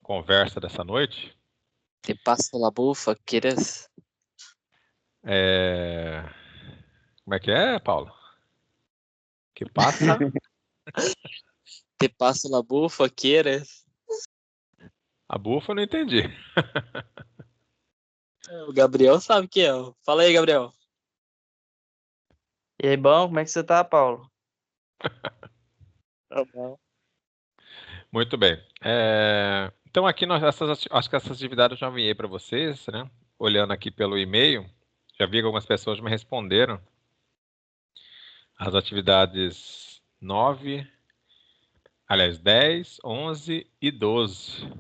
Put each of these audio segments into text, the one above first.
conversa dessa noite. Te passo la bufa, queres? Como é que é, Paulo? Que passa? Te passo la bufa, queres? A bufa eu não entendi. O Gabriel sabe que é. Fala aí, Gabriel. E aí, bom, como é que você tá, Paulo? Tá bom. Muito bem. Então aqui acho que essas atividades eu já enviei para vocês, né? Olhando aqui pelo e-mail, já vi que algumas pessoas me responderam. As atividades 9, aliás, 10, 11 e 12.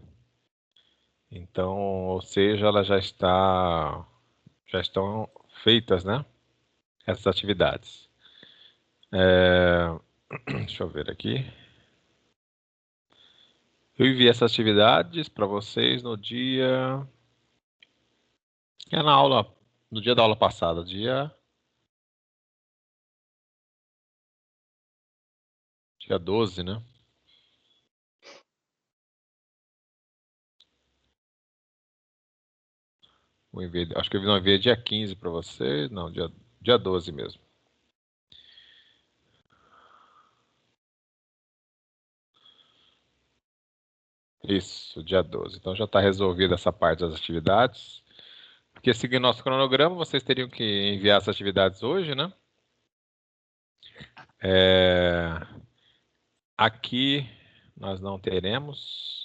Então, ou seja, elas já estão feitas, né? Essas atividades. Deixa eu ver aqui. Eu enviei essas atividades para vocês no dia. Na aula. No dia da aula passada, dia 12, né? Acho que eu não enviei dia 15 para vocês. Não, dia 12 mesmo. Isso, dia 12. Então já está resolvida essa parte das atividades. Porque seguindo nosso cronograma, vocês teriam que enviar essas atividades hoje, né? Aqui nós não teremos.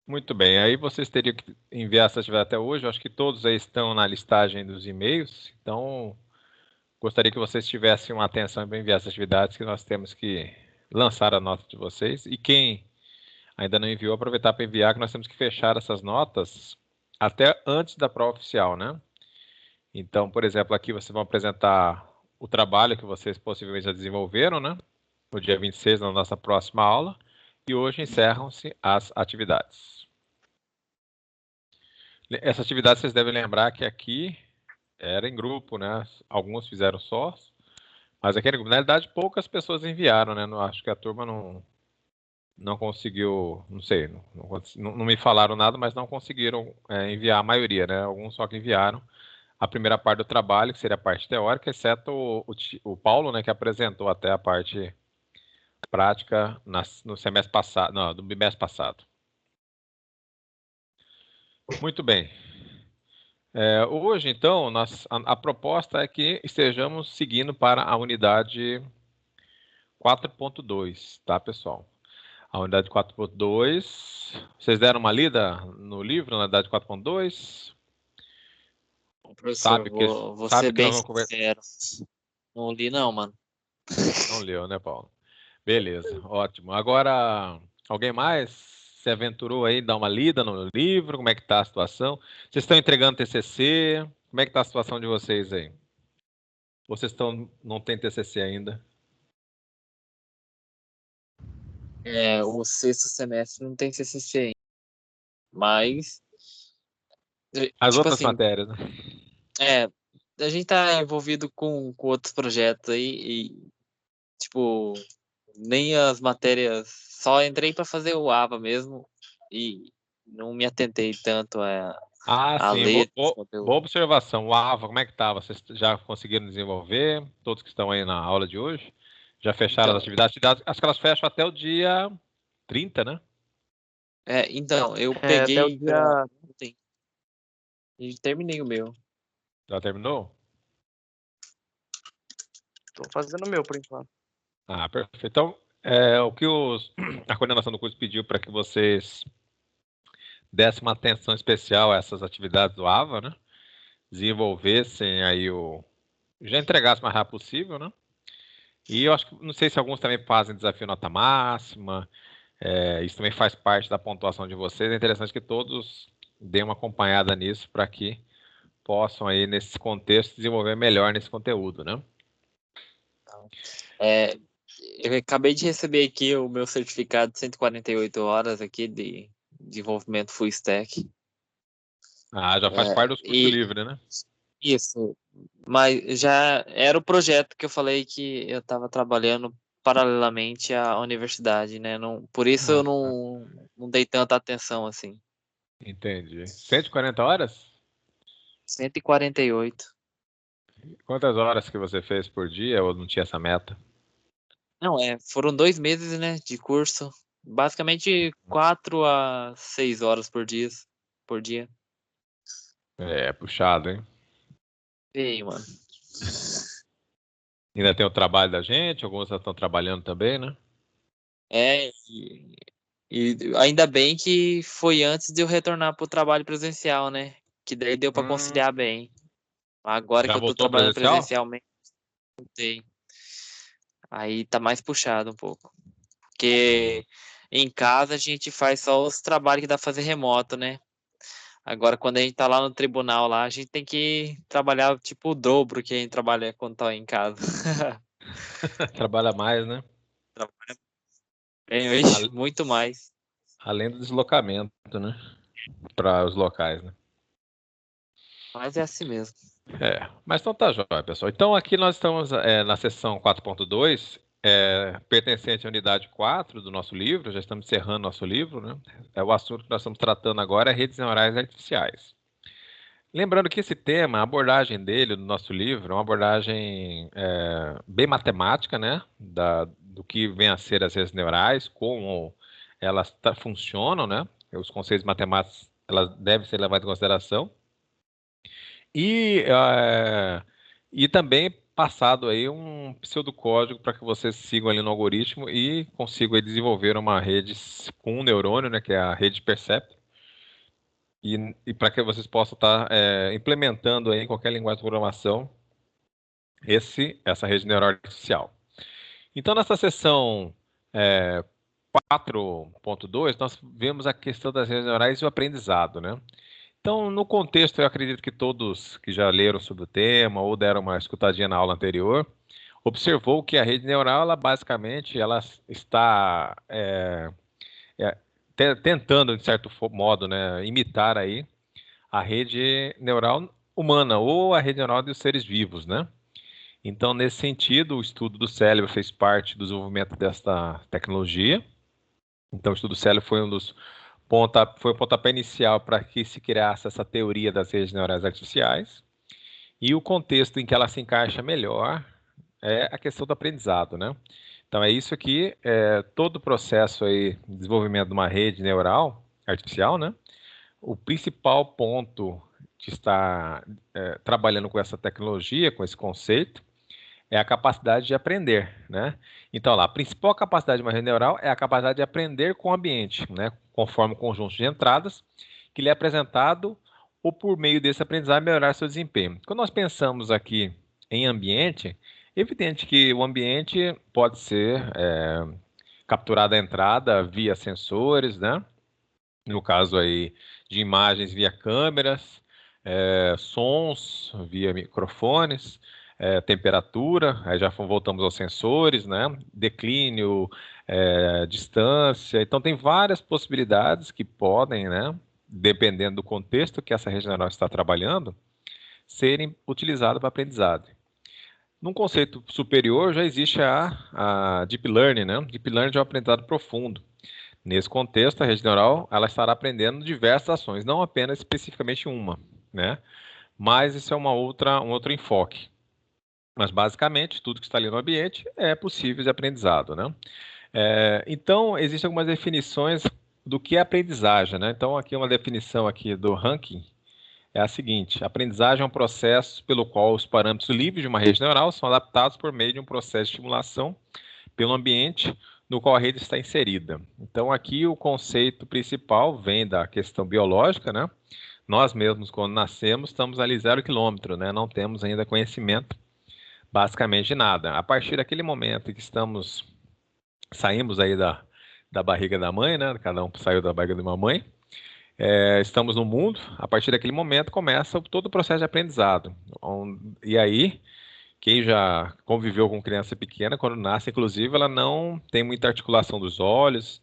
Muito bem, aí vocês teriam que enviar essa atividade até hoje. Eu acho que todos aí estão na listagem dos e-mails. Então, gostaria que vocês tivessem uma atenção para enviar essas atividades que nós temos que lançar a nota de vocês. E quem ainda não enviou, aproveitar para enviar, que nós temos que fechar essas notas até antes da prova oficial, né? Então, por exemplo, aqui vocês vão apresentar o trabalho que vocês possivelmente já desenvolveram, né? No dia 26, na nossa próxima aula. E hoje encerram-se as atividades. Essa atividade vocês devem lembrar que aqui era em grupo, né? Alguns fizeram só, mas aqui, na realidade, poucas pessoas enviaram, né? Acho que a turma não conseguiu, não sei, não me falaram nada, mas não conseguiram enviar a maioria, né? Alguns só que enviaram a primeira parte do trabalho, que seria a parte teórica, exceto o Paulo, né? Que apresentou até a parte prática no semestre passado, não, do bimestre passado. Muito bem. Hoje, então, a proposta é que estejamos seguindo para a unidade 4.2, tá, pessoal? A unidade 4.2, vocês deram uma lida no livro, na unidade 4.2? Professor, vou ser Sabe que bem nós vamos conversar. sincero. Não li não, mano. Não leu, né, Paulo? Beleza, ótimo. Agora, alguém mais se aventurou aí, dar uma lida no livro? Como é que tá a situação? Vocês estão entregando TCC? Como é que tá a situação de vocês aí? Vocês não têm TCC ainda? O sexto semestre não tem CCC ainda. Mas, As tipo outras assim, matérias, né? a gente tá envolvido com outros projetos aí e, tipo, nem as matérias, só entrei para fazer o AVA mesmo e não me atentei tanto a Sim, ler esse boa conteúdo. observação. O AVA, como é que tá? Vocês já conseguiram desenvolver? Todos que estão aí na aula de hoje? Já fecharam as Então, atividades? Acho que elas fecham até o dia 30, né? então eu Até o peguei para dia. ontem e terminei o meu. Já terminou? Tô fazendo o meu por enquanto. Perfeito. Então, o que a coordenação do curso pediu para que vocês dessem uma atenção especial a essas atividades do AVA, né? Desenvolvessem aí já entregassem o mais rápido possível, né? E eu acho que, não sei se alguns também fazem desafio nota máxima, isso também faz parte da pontuação de vocês. É interessante que todos deem uma acompanhada nisso para que possam aí, nesse contexto, desenvolver melhor nesse conteúdo, né? É, eu acabei de receber aqui o meu certificado de 148 horas aqui de desenvolvimento full stack. Ah, já faz parte dos cursos E livres, né? isso, mas já era o projeto que eu falei que eu estava trabalhando paralelamente à universidade, né? Não, por isso eu Ah, não dei tanta atenção assim. entendi. 140 horas? 148. Quantas horas que você fez por dia ou não tinha essa meta? Não, foram 2 meses, né, de curso. Basicamente 4 a 6 horas por dia. É, puxado, hein? Ei, mano. Ainda tem o trabalho da gente, alguns já estão trabalhando também, né? É, e ainda bem que foi antes de eu retornar pro trabalho presencial, né? Que daí deu para Hum, conciliar bem. Agora já que eu tô voltou trabalhando presencial? presencialmente, tem. Aí tá mais puxado um pouco. Porque em casa a gente faz só os trabalhos que dá pra fazer remoto, né? Agora, quando a gente tá lá no tribunal, lá, a gente tem que trabalhar tipo o dobro que a gente trabalha quando tá em casa. Trabalha mais, né? Trabalha bem, ixi, Ale- muito mais. Além do deslocamento, né? Para os locais, né? Mas é assim mesmo. É, mas então tá jóia, pessoal. Então aqui nós estamos na seção 4.2, pertencente à unidade 4 do nosso livro, já estamos encerrando nosso livro, né? O assunto que nós estamos tratando agora é redes neurais artificiais. Lembrando que esse tema, a abordagem dele, do nosso livro, é uma abordagem bem matemática, né? Do que vem a ser as redes neurais, como elas funcionam, né? Os conceitos matemáticos, elas devem ser levados em consideração. E, e também passado aí um pseudocódigo para que vocês sigam ali no algoritmo e consigam aí desenvolver uma rede com um neurônio, né, que é a rede Percept, e para que vocês possam estar implementando aí em qualquer linguagem de programação essa rede neural artificial. Então, nessa seção 4.2, nós vemos a questão das redes neurais e o aprendizado, né? Então, no contexto, eu acredito que todos que já leram sobre o tema ou deram uma escutadinha na aula anterior, observou que a rede neural, ela basicamente, ela está é, tentando, de certo modo, né, imitar aí a rede neural humana ou a rede neural dos seres vivos, né? Então, nesse sentido, o estudo do cérebro fez parte do desenvolvimento desta tecnologia. Então, o estudo do cérebro foi o pontapé inicial para que se criasse essa teoria das redes neurais artificiais. E o contexto em que ela se encaixa melhor é a questão do aprendizado, né? Então, é isso que todo o processo aí de desenvolvimento de uma rede neural artificial, né? O principal ponto de estar trabalhando com essa tecnologia, com esse conceito, é a capacidade de aprender, né? Então, lá, a principal capacidade de uma rede neural é a capacidade de aprender com o ambiente, né? Conforme o conjunto de entradas que lhe é apresentado ou por meio desse aprendizado melhorar seu desempenho. Quando nós pensamos aqui em ambiente, é evidente que o ambiente pode ser capturado à entrada via sensores, né? No caso aí de imagens via câmeras, sons via microfones, temperatura, aí já voltamos aos sensores, né? Declínio, distância. Então tem várias possibilidades que podem, né? Dependendo do contexto que essa rede neural está trabalhando, serem utilizadas para aprendizado. Num conceito superior já existe a Deep Learning, né? Deep Learning é um aprendizado profundo. Nesse contexto, a rede neural ela estará aprendendo diversas ações, não apenas especificamente uma, né? Mas isso é um outro enfoque. Mas basicamente tudo que está ali no ambiente é possível de aprendizado, né? Então existem algumas definições do que é aprendizagem, né? Então aqui uma definição aqui do ranking é a seguinte: aprendizagem é um processo pelo qual os parâmetros livres de uma rede neural são adaptados por meio de um processo de estimulação pelo ambiente no qual a rede está inserida. Então, aqui o conceito principal vem da questão biológica, né? Nós mesmos, quando nascemos, estamos ali 0 km, né? Não temos ainda conhecimento, basicamente, de nada. A partir daquele momento em que saímos aí da barriga da mãe, né? Cada um saiu da barriga de uma mãe. Estamos no mundo. A partir daquele momento começa todo o processo de aprendizado. E aí quem já conviveu com criança pequena, quando nasce, inclusive, ela não tem muita articulação dos olhos,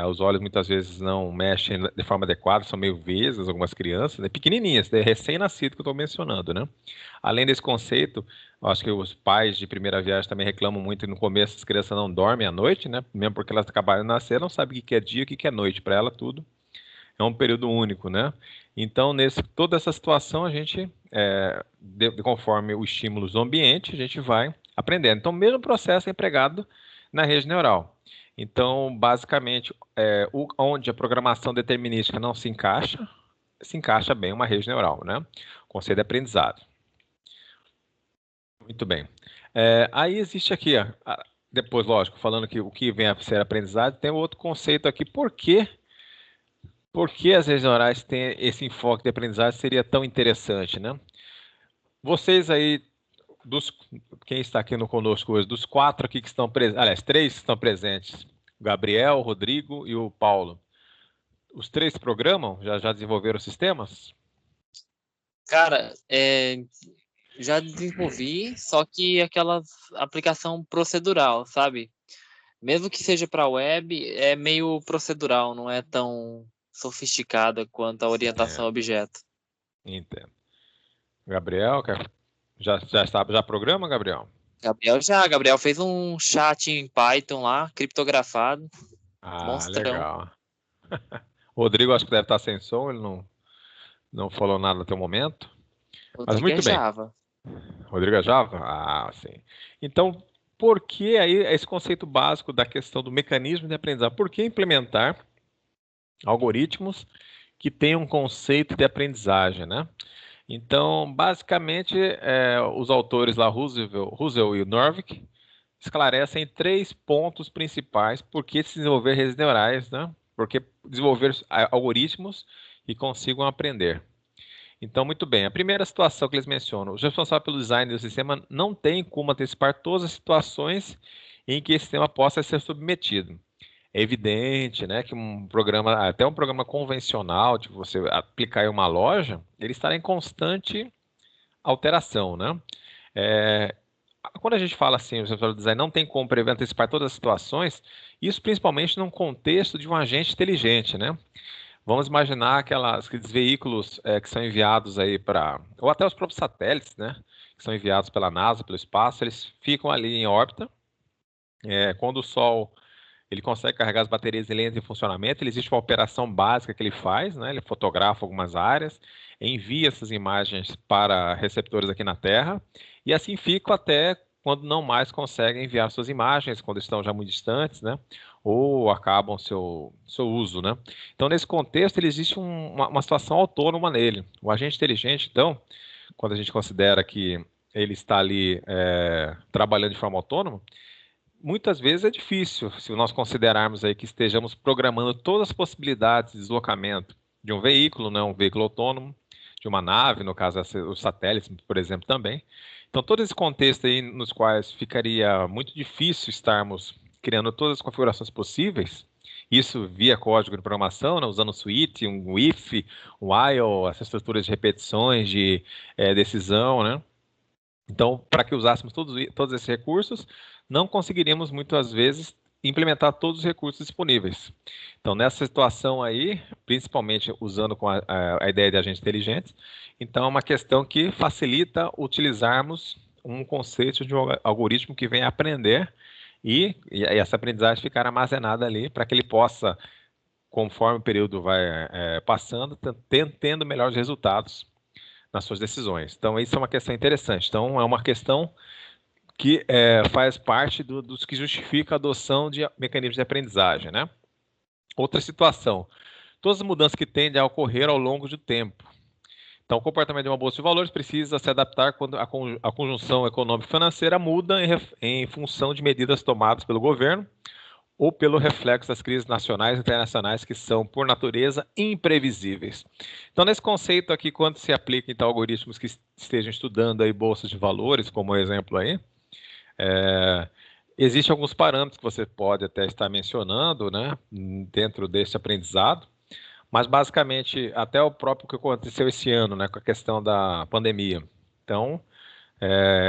Os olhos muitas vezes não mexem de forma adequada, são meio vesgas, algumas crianças, né, pequenininhas, recém-nascido que eu estou mencionando, né? Além desse conceito, eu acho que os pais de primeira viagem também reclamam muito, e no começo as crianças não dormem à noite, né? Mesmo porque elas acabaram de nascer, não sabem o que é dia, o que é noite, para ela tudo é um período único, né? Então, toda essa situação, a gente, conforme os estímulos do ambiente, a gente vai aprendendo. Então, o mesmo processo é empregado na rede neural. Então, basicamente, onde a programação determinística não se encaixa bem uma rede neural, né? Conceito de aprendizado. Muito bem. Aí existe aqui, depois, lógico, falando que o que vem a ser aprendizado, tem outro conceito aqui, por que as redes neurais têm esse enfoque de aprendizagem seria tão interessante, né? Vocês aí, quem está aqui no conosco hoje, dos 4 aqui que estão presentes, aliás, 3 que estão presentes, o Gabriel, o Rodrigo e o Paulo, os 3 programam? Já desenvolveram sistemas? Cara, já desenvolvi, só que aquela aplicação procedural, sabe? Mesmo que seja para web, é meio procedural, não é tão sofisticada quanto a orientação a objeto. Entendo. Gabriel, já programa, Gabriel? Gabriel fez um chat em Python lá, criptografado, monstrão. Legal. Rodrigo, acho que deve estar sem som, ele não falou nada até o momento. Mas Rodrigo é muito bem. Java. Rodrigo é Java? Sim. Então, por que aí esse conceito básico da questão do mecanismo de aprendizagem? Por que implementar algoritmos que tenham um conceito de aprendizagem, né? Então, basicamente, os autores lá, Russell e o Norvig, esclarecem 3 pontos principais por que se desenvolver redes neurais, né? Por que desenvolver algoritmos que consigam aprender. Então, muito bem. A primeira situação que eles mencionam, os responsáveis pelo design do sistema não têm como antecipar todas as situações em que esse sistema possa ser submetido. É evidente, né, que até um programa convencional, tipo você aplicar em uma loja, ele estará em constante alteração, né? É, Quando a gente fala assim, o responsável pelo design não tem como prever antecipar todas as situações, isso principalmente num contexto de um agente inteligente, né? Vamos imaginar aqueles veículos que são enviados aí ou até os próprios satélites, né? Que são enviados pela NASA, pelo espaço, eles ficam ali em órbita. Quando o Sol ele consegue carregar as baterias, ele entra em funcionamento, existe uma operação básica que ele faz, né? Ele fotografa algumas áreas, envia essas imagens para receptores aqui na Terra, e assim fica até quando não mais conseguem enviar suas imagens, quando estão já muito distantes, né? Ou acabam seu uso, né? Então, nesse contexto, ele existe uma situação autônoma nele. O agente inteligente, então, quando a gente considera que ele está ali trabalhando de forma autônoma, muitas vezes é difícil, se nós considerarmos aí que estejamos programando todas as possibilidades de deslocamento de um veículo, né, um veículo autônomo, de uma nave, no caso os satélites, por exemplo, também. Então, todo esse contexto aí nos quais ficaria muito difícil estarmos criando todas as configurações possíveis, isso via código de programação, né, usando um switch, um if, um while, essas estruturas de repetições, de decisão, né? Então, para que usássemos todos esses recursos, não conseguiríamos muitas vezes implementar todos os recursos disponíveis. Então, nessa situação aí, principalmente usando com a ideia de agentes inteligentes, então é uma questão que facilita utilizarmos um conceito de um algoritmo que venha aprender e essa aprendizagem ficar armazenada ali para que ele possa, conforme o período vai passando, tendo melhores resultados nas suas decisões. Então, isso é uma questão interessante. Então, é uma questão que faz parte dos que justifica a adoção de mecanismos de aprendizagem, né? Outra situação, todas as mudanças que tendem a ocorrer ao longo do tempo. Então, o comportamento de uma bolsa de valores precisa se adaptar quando a conjunção econômica e financeira muda em função de medidas tomadas pelo governo ou pelo reflexo das crises nacionais e internacionais que são, por natureza, imprevisíveis. Então, nesse conceito aqui, quando se aplica então algoritmos que estejam estudando aí bolsas de valores, como exemplo aí, existem alguns parâmetros que você pode até estar mencionando, né, dentro desse aprendizado, mas basicamente até o próprio que aconteceu esse ano, né, com a questão da pandemia. Então,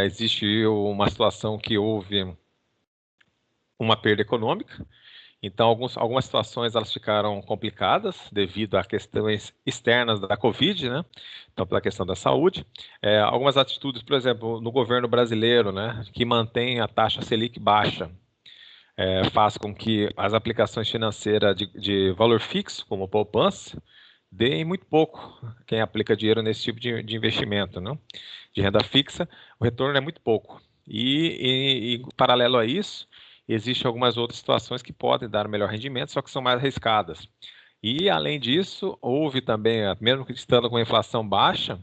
existe uma situação que houve uma perda econômica. Então, algumas situações elas ficaram complicadas devido a questões externas da Covid, né? Então, pela questão da saúde. Algumas atitudes, por exemplo, no governo brasileiro, né, que mantém a taxa Selic baixa, faz com que as aplicações financeiras de valor fixo, como poupança, deem muito pouco quem aplica dinheiro nesse tipo de investimento, né? De renda fixa, o retorno é muito pouco. E paralelo a isso, existem algumas outras situações que podem dar melhor rendimento, só que são mais arriscadas. E, além disso, houve também, mesmo que estando com a inflação baixa,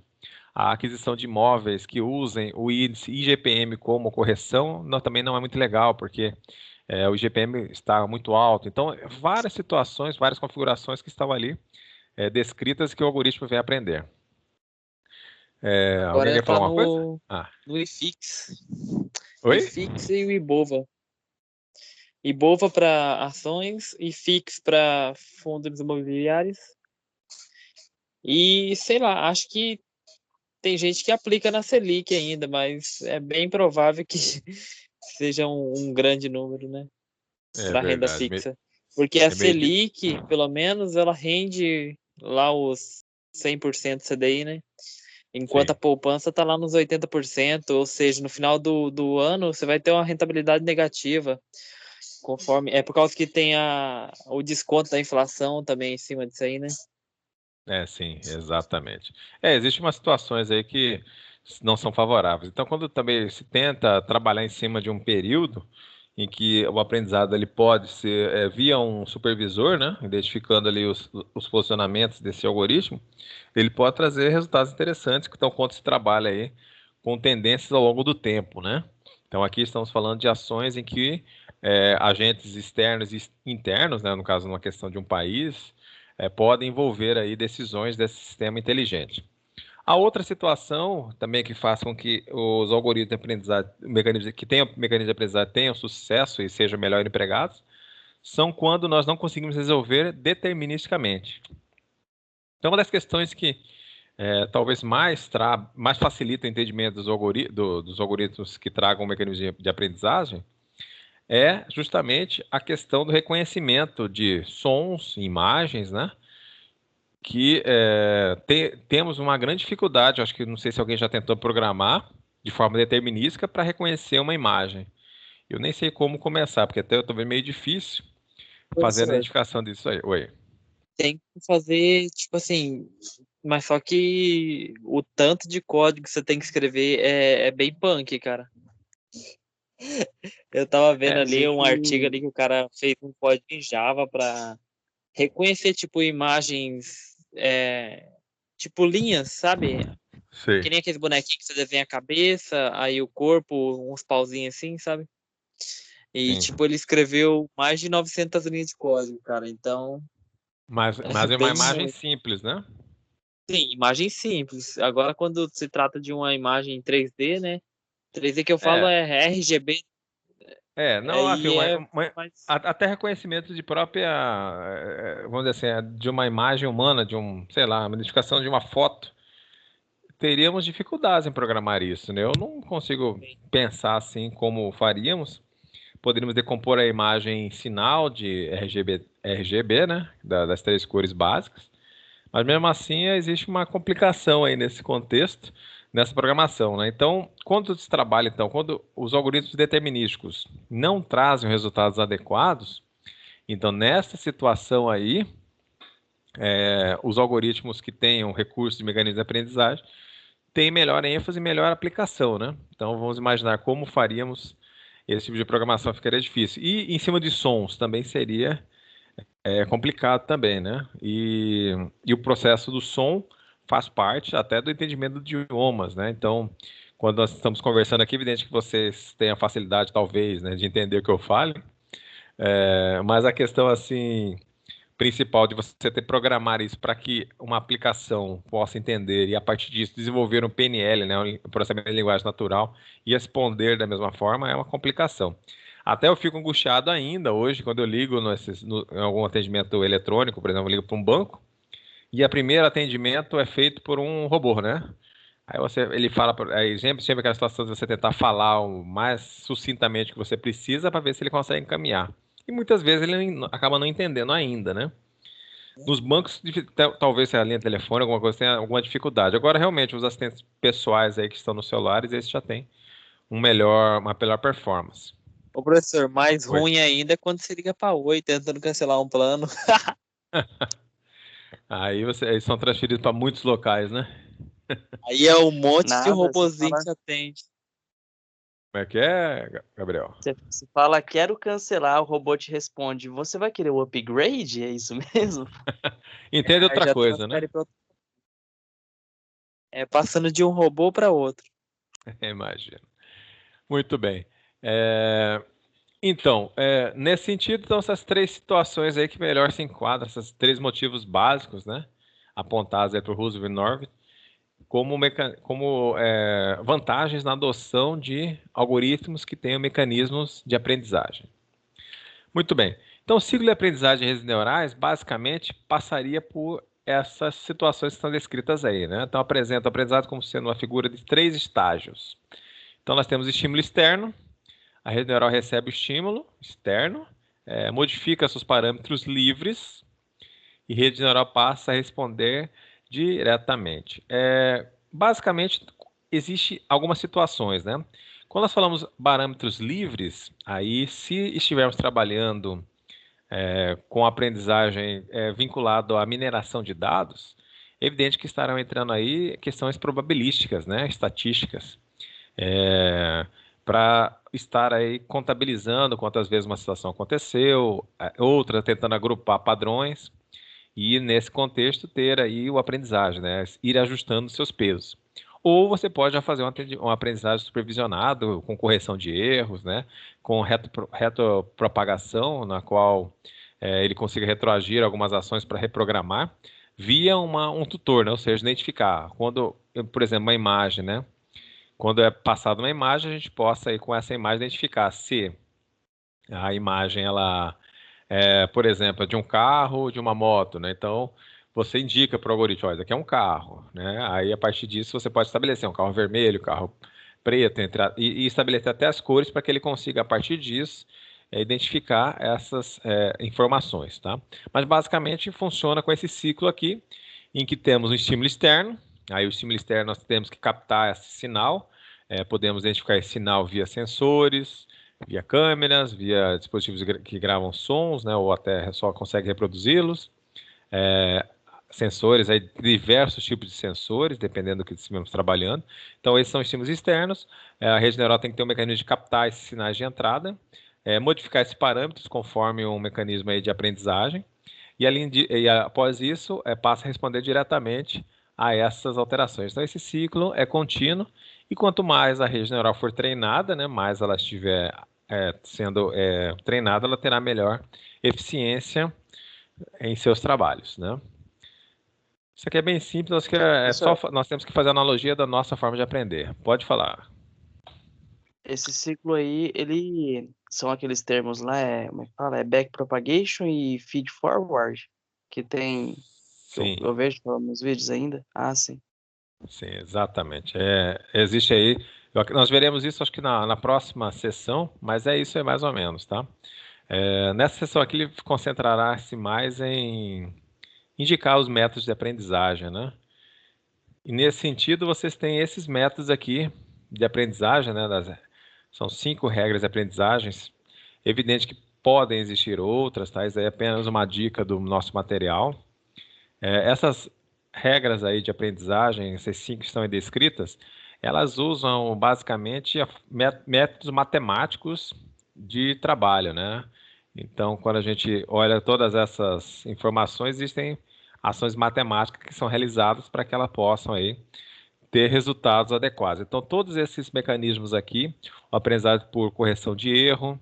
a aquisição de imóveis que usem o índice IGPM como correção também não é muito legal, porque o IGPM está muito alto. Então, várias situações, várias configurações que estão ali descritas que o algoritmo vem aprender. Alguém Agora quer tá falar uma coisa? no IFIX. Oi? IFIX e o Ibova. Ibova para ações, IFIX para fundos imobiliários. E, sei lá, acho que tem gente que aplica na Selic ainda, mas é bem provável que seja um grande número, né? É Para renda verdade. fixa. Porque a É meio de... Selic, pelo menos, ela rende lá os 100% CDI, né? Enquanto Sim. a poupança está lá nos 80%, ou seja, no final do ano você vai ter uma rentabilidade negativa, conforme é por causa que tem o desconto da inflação também em cima disso aí, né? Sim, exatamente. Existem umas situações aí que não são favoráveis. Então, quando também se tenta trabalhar em cima de um período em que o aprendizado ele pode ser via um supervisor, né, identificando ali os posicionamentos desse algoritmo, ele pode trazer resultados interessantes. Então, quando se trabalha aí com tendências ao longo do tempo, né? Então, aqui estamos falando de ações em que agentes externos e internos, né, no caso, numa questão de um país, podem envolver aí decisões desse sistema inteligente. A outra situação também que faz com que os algoritmos de aprendizagem, que tenham mecanismos de aprendizagem tenham sucesso e sejam melhor empregados, são quando nós não conseguimos resolver deterministicamente. Então, uma das questões que talvez mais facilita o entendimento dos algoritmos que tragam mecanismos de aprendizagem é justamente a questão do reconhecimento de sons, imagens, né? Que temos uma grande dificuldade, acho que não sei se alguém já tentou programar de forma determinística para reconhecer uma imagem. Eu nem sei como começar, porque até eu estou vendo meio difícil fazer a Professor, identificação disso aí. Oi. tem que fazer, tipo assim, mas só que o tanto de código que você tem que escrever é bem punk, cara. Eu tava vendo É, ali um artigo ali que o cara fez um código em Java para reconhecer, tipo, imagens, tipo linhas, sabe? sei. Que nem aqueles bonequinhos que você desenha a cabeça, aí o corpo, uns pauzinhos assim, sabe? E, Sim. tipo, ele escreveu mais de 900 linhas de código, cara. Então, Mas é é uma bem imagem muito. simples, né? Sim, imagem simples. Agora, quando se trata de uma imagem em 3D, né? 3D que eu falo É, é RGB, não, assim, aí é mais. até reconhecimento de própria, vamos dizer assim, de uma imagem humana, de sei lá, uma identificação de uma foto, teríamos dificuldades em programar isso, né? Eu não consigo pensar assim como faríamos. Poderíamos decompor a imagem em sinal de RGB, né? Das três cores básicas. Mas mesmo assim existe uma complicação aí nesse contexto, nessa programação, né? Então, quando se trabalha, então, quando os algoritmos determinísticos não trazem resultados adequados, então nessa situação aí, os algoritmos que tenham recursos de mecanismo de aprendizagem têm melhor ênfase e melhor aplicação, né? Então, vamos imaginar como faríamos esse tipo de programação, ficaria difícil. E em cima de sons também seria complicado também, né? E o processo do som faz parte até do entendimento de idiomas, né? Então, quando nós estamos conversando aqui, é evidente que vocês têm a facilidade, talvez, né, de entender o que eu falo, mas a questão, assim, principal de você ter programar isso para que uma aplicação possa entender e, a partir disso, desenvolver um PNL, né, um processamento de linguagem natural, e responder da mesma forma, é uma complicação. Até eu fico angustiado ainda hoje, quando eu ligo em algum atendimento eletrônico, por exemplo, eu ligo para um banco, e o primeiro atendimento é feito por um robô, né? Aí ele fala, aí sempre aquela situação de você tentar falar o mais sucintamente que você precisa para ver se ele consegue encaminhar. e muitas vezes ele acaba não entendendo ainda, né? Nos bancos, talvez se a linha telefone, alguma coisa, tenha alguma dificuldade. Agora, realmente, os assistentes pessoais aí que estão nos celulares, esses já têm uma melhor performance. Ô, professor, mais Oi. ruim ainda é quando você liga pra Oi tentando cancelar um plano. Aí eles são transferidos para muitos locais, né? Aí é um monte de Nada, robozinho que te atende. Como é que é, Gabriel? você fala, quero cancelar, o robô te responde, você vai querer o upgrade? É isso mesmo? Entende Aí outra já coisa, né? transfere pra outro. É passando de um robô para outro. Imagino. Muito bem. Então, nesse sentido, então, essas três situações aí que melhor se enquadram, esses três motivos básicos, né? Apontados aí por Roosevelt e Norvig, como vantagens na adoção de algoritmos que tenham mecanismos de aprendizagem. Muito bem. Então, o ciclo de aprendizagem de redes neurais, basicamente, passaria por essas situações que estão descritas aí, né? Então, apresenta o aprendizado como sendo uma figura de três estágios. Então, nós temos estímulo externo, a rede neural recebe o estímulo externo, modifica seus parâmetros livres e a rede neural passa a responder diretamente. Basicamente, existe algumas situações, né? Quando nós falamos parâmetros livres, aí se estivermos trabalhando com aprendizagem vinculado à mineração de dados, é evidente que estarão entrando aí questões probabilísticas, né? Estatísticas. Para estar aí contabilizando quantas vezes uma situação aconteceu, outra tentando agrupar padrões e nesse contexto ter aí o aprendizagem, né? Ir ajustando seus pesos. Ou você pode já fazer um aprendizagem supervisionado com correção de erros, né? Com retropropagação, na qual ele consiga retroagir algumas ações para reprogramar via um tutor, né? Ou seja, identificar quando, por exemplo, uma imagem, né? Quando é passada uma imagem, a gente possa aí, com essa imagem identificar se a imagem ela por exemplo, é de um carro ou de uma moto, né? Então, você indica para o algoritmo, olha, isso aqui é um carro, né? Aí, a partir disso, você pode estabelecer um carro vermelho, carro preto, e estabelecer até as cores para que ele consiga, a partir disso, identificar essas informações, tá? Mas, basicamente, funciona com esse ciclo aqui, em que temos um estímulo externo, aí o estímulo externo nós temos que captar esse sinal, podemos identificar esse sinal via sensores, via câmeras, via dispositivos que gravam sons, né, ou até só consegue reproduzi-los. Sensores, aí, diversos tipos de sensores, dependendo do que estivermos trabalhando. Então, esses são estímulos externos. A rede neural tem que ter um mecanismo de captar esses sinais de entrada, modificar esses parâmetros conforme um mecanismo aí de aprendizagem. E após isso, passa a responder diretamente a essas alterações. Então, esse ciclo é contínuo e quanto mais a rede neural for treinada, né, mais ela estiver sendo treinada, ela terá melhor eficiência em seus trabalhos, né? Isso aqui é bem simples, nós temos que fazer a analogia da nossa forma de aprender. Pode falar. Esse ciclo aí, ele são aqueles termos lá, como é que fala? É backpropagation e feed forward, que tem, que eu, Sim, eu vejo nos vídeos ainda. Ah, sim. sim, exatamente. Existe aí. Nós veremos isso, acho que na próxima sessão, mas é isso aí mais ou menos, tá? Nessa sessão aqui, ele concentrará-se mais em indicar os métodos de aprendizagem, né? E nesse sentido, vocês têm esses métodos aqui de aprendizagem, né? São 5 regras de aprendizagens. Evidente que podem existir outras, tá? Isso aí é apenas uma dica do nosso material. Essas regras aí de aprendizagem, essas 5 que estão aí descritas, elas usam basicamente métodos matemáticos de trabalho, né? Então, quando a gente olha todas essas informações, existem ações matemáticas que são realizadas para que elas possam aí ter resultados adequados. Então, todos esses mecanismos aqui, o aprendizado por correção de erro,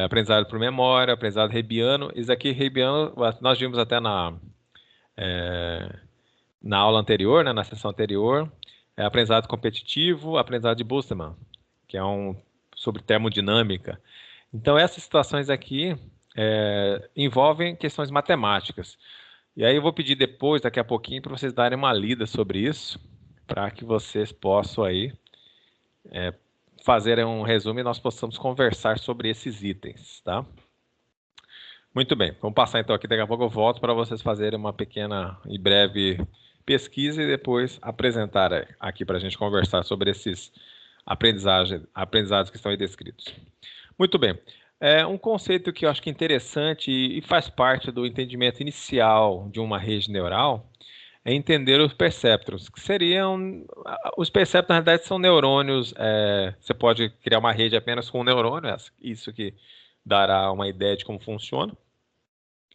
aprendizado por memória, aprendizado Hebbiano, isso aqui, Hebbiano, nós vimos até na aula anterior, né, na sessão anterior, aprendizado competitivo, aprendizado de Busemann, que é sobre termodinâmica. Então, essas situações aqui envolvem questões matemáticas. E aí eu vou pedir depois, daqui a pouquinho, para vocês darem uma lida sobre isso, para que vocês possam aí fazer um resumo e nós possamos conversar sobre esses itens, tá? Muito bem, vamos passar então aqui, daqui a pouco eu volto para vocês fazerem uma pequena e breve pesquisa e depois apresentar aqui para a gente conversar sobre esses aprendizados que estão aí descritos. Muito bem, um conceito que eu acho que é interessante e faz parte do entendimento inicial de uma rede neural é entender os perceptrons, que seriam... Os perceptrons, na realidade, são neurônios. Você pode criar uma rede apenas com um neurônio, isso que dará uma ideia de como funciona.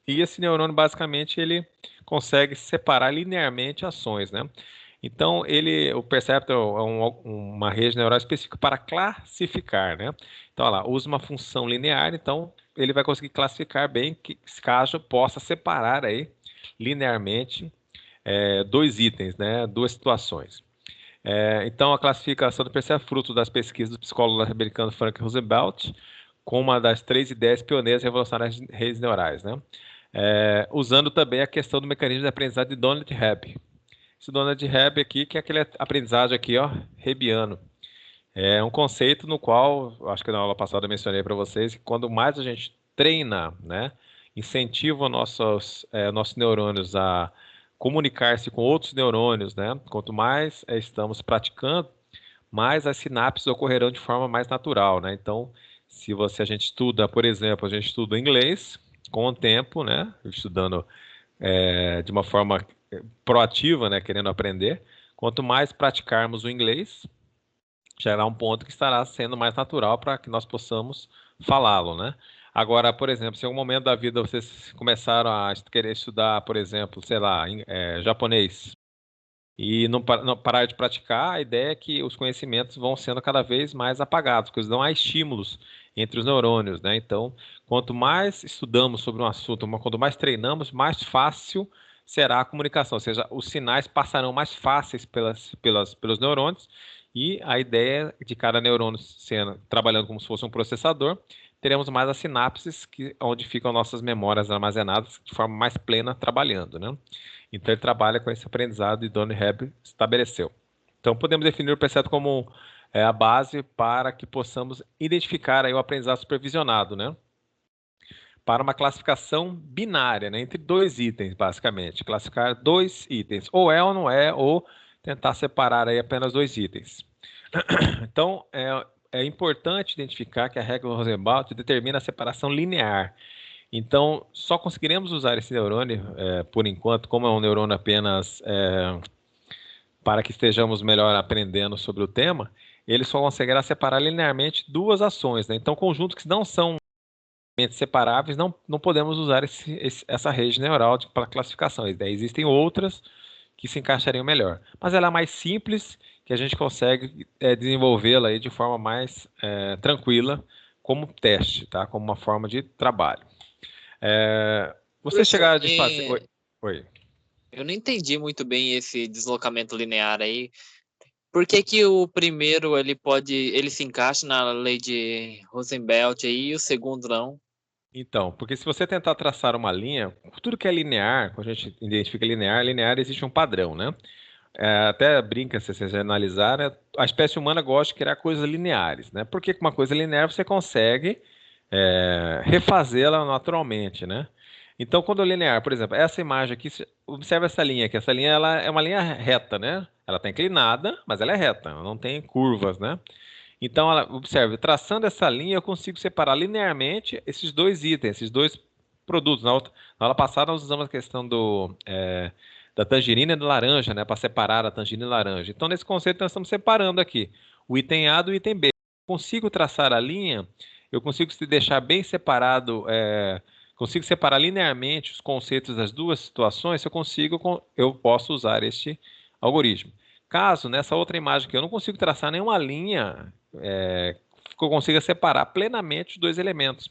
E esse neurônio, basicamente, ele consegue separar linearmente ações, né? Então, o perceptor é uma rede neural específica para classificar, né? Então, olha lá, usa uma função linear, então ele vai conseguir classificar bem que, caso possa separar aí linearmente dois itens, né? Duas situações. Então, a classificação do perceptor é fruto das pesquisas do psicólogo americano Frank Roosevelt, com uma das 3 ideias pioneiras revolucionárias de redes neurais, né? Usando também a questão do mecanismo de aprendizado de Donald Hebb. Esse Donald Hebb aqui, que é aquele aprendizagem aqui, ó, hebbiano. É um conceito no qual, acho que na aula passada eu mencionei para vocês, que quando mais a gente treina, né, incentiva nossos neurônios a comunicar-se com outros neurônios, né, quanto mais estamos praticando, mais as sinapses ocorrerão de forma mais natural, né? Então, se a gente estuda, por exemplo, a gente estuda inglês com o tempo, né, estudando de uma forma proativa, né, querendo aprender, quanto mais praticarmos o inglês, será um ponto que estará sendo mais natural para que nós possamos falá-lo, né? Agora, por exemplo, se em algum momento da vida vocês começaram a querer estudar, por exemplo, sei lá, japonês, e não parar de praticar, a ideia é que os conhecimentos vão sendo cada vez mais apagados, porque eles não há estímulos entre os neurônios, né? Então, quanto mais estudamos sobre um assunto, quanto mais treinamos, mais fácil será a comunicação, ou seja, os sinais passarão mais fáceis pelos neurônios, e a ideia de cada neurônio trabalhando como se fosse um processador, teremos mais as sinapses, onde ficam nossas memórias armazenadas de forma mais plena trabalhando, né? Então, ele trabalha com esse aprendizado e Donald Hebb estabeleceu. Então, podemos definir o percepto como a base para que possamos identificar aí o aprendizado supervisionado, né? Para uma classificação binária, né? Entre dois itens, basicamente. Classificar dois itens, ou é ou não é, ou tentar separar aí apenas dois itens. Então, é importante identificar que a regra de Rosenbaum determina a separação linear. Então, só conseguiremos usar esse neurônio, por enquanto, como é um neurônio apenas para que estejamos melhor aprendendo sobre o tema, ele só conseguirá separar linearmente duas ações, né? Então, conjuntos que não são separáveis, não podemos usar essa rede neural para classificação. Existem outras que se encaixariam melhor. Mas ela é mais simples, que a gente consegue desenvolvê-la aí de forma mais tranquila, como teste, tá? Como uma forma de trabalho. Você chegar a desfazer... Oi. Eu não entendi muito bem esse deslocamento linear aí. Por que o primeiro ele se encaixa na lei de Rosenbelt aí e o segundo não? Então, porque se você tentar traçar uma linha, tudo que é linear, quando a gente identifica linear existe um padrão, né? Até brinca, se vocês analisarem, a espécie humana gosta de criar coisas lineares, né? Porque com uma coisa linear você consegue refazê-la naturalmente, né? Então, quando é linear, por exemplo, essa imagem aqui, observa essa linha aqui, essa linha ela é uma linha reta, né? Ela está inclinada, mas ela é reta, ela não tem curvas, né? Então, observe, traçando essa linha, eu consigo separar linearmente esses dois itens, esses dois produtos. Na aula passada, nós usamos a questão da tangerina e da laranja, né, para separar a tangerina e a laranja. Então, nesse conceito, nós estamos separando aqui o item A do item B. Eu consigo traçar a linha, eu consigo deixar bem separado, consigo separar linearmente os conceitos das duas situações, eu posso usar este algoritmo. Caso, nessa outra imagem aqui, eu não consigo traçar nenhuma linha que eu consiga separar plenamente os dois elementos.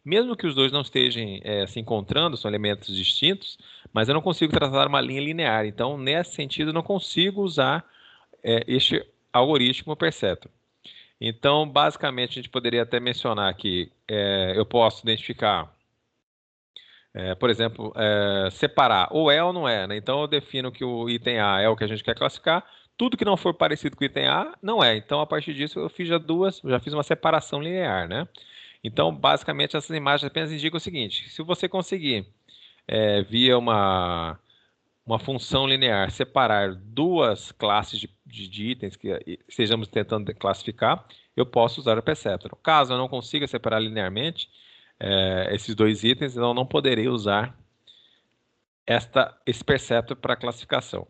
Mesmo que os dois não estejam se encontrando, são elementos distintos, mas eu não consigo traçar uma linha linear. Então, nesse sentido, eu não consigo usar este algoritmo perceptron. Então, basicamente, a gente poderia até mencionar que eu posso identificar, por exemplo, separar ou é ou não é, né? Então, eu defino que o item A é o que a gente quer classificar. Tudo que não for parecido com o item A, não é. Então, a partir disso, eu já fiz uma separação linear, né? Então, basicamente, essas imagens apenas indicam o seguinte: se você conseguir, via uma função linear, separar duas classes de itens que estejamos tentando classificar, eu posso usar o perceptron. Caso eu não consiga separar linearmente esses dois itens, eu não poderei usar esse perceptron para classificação.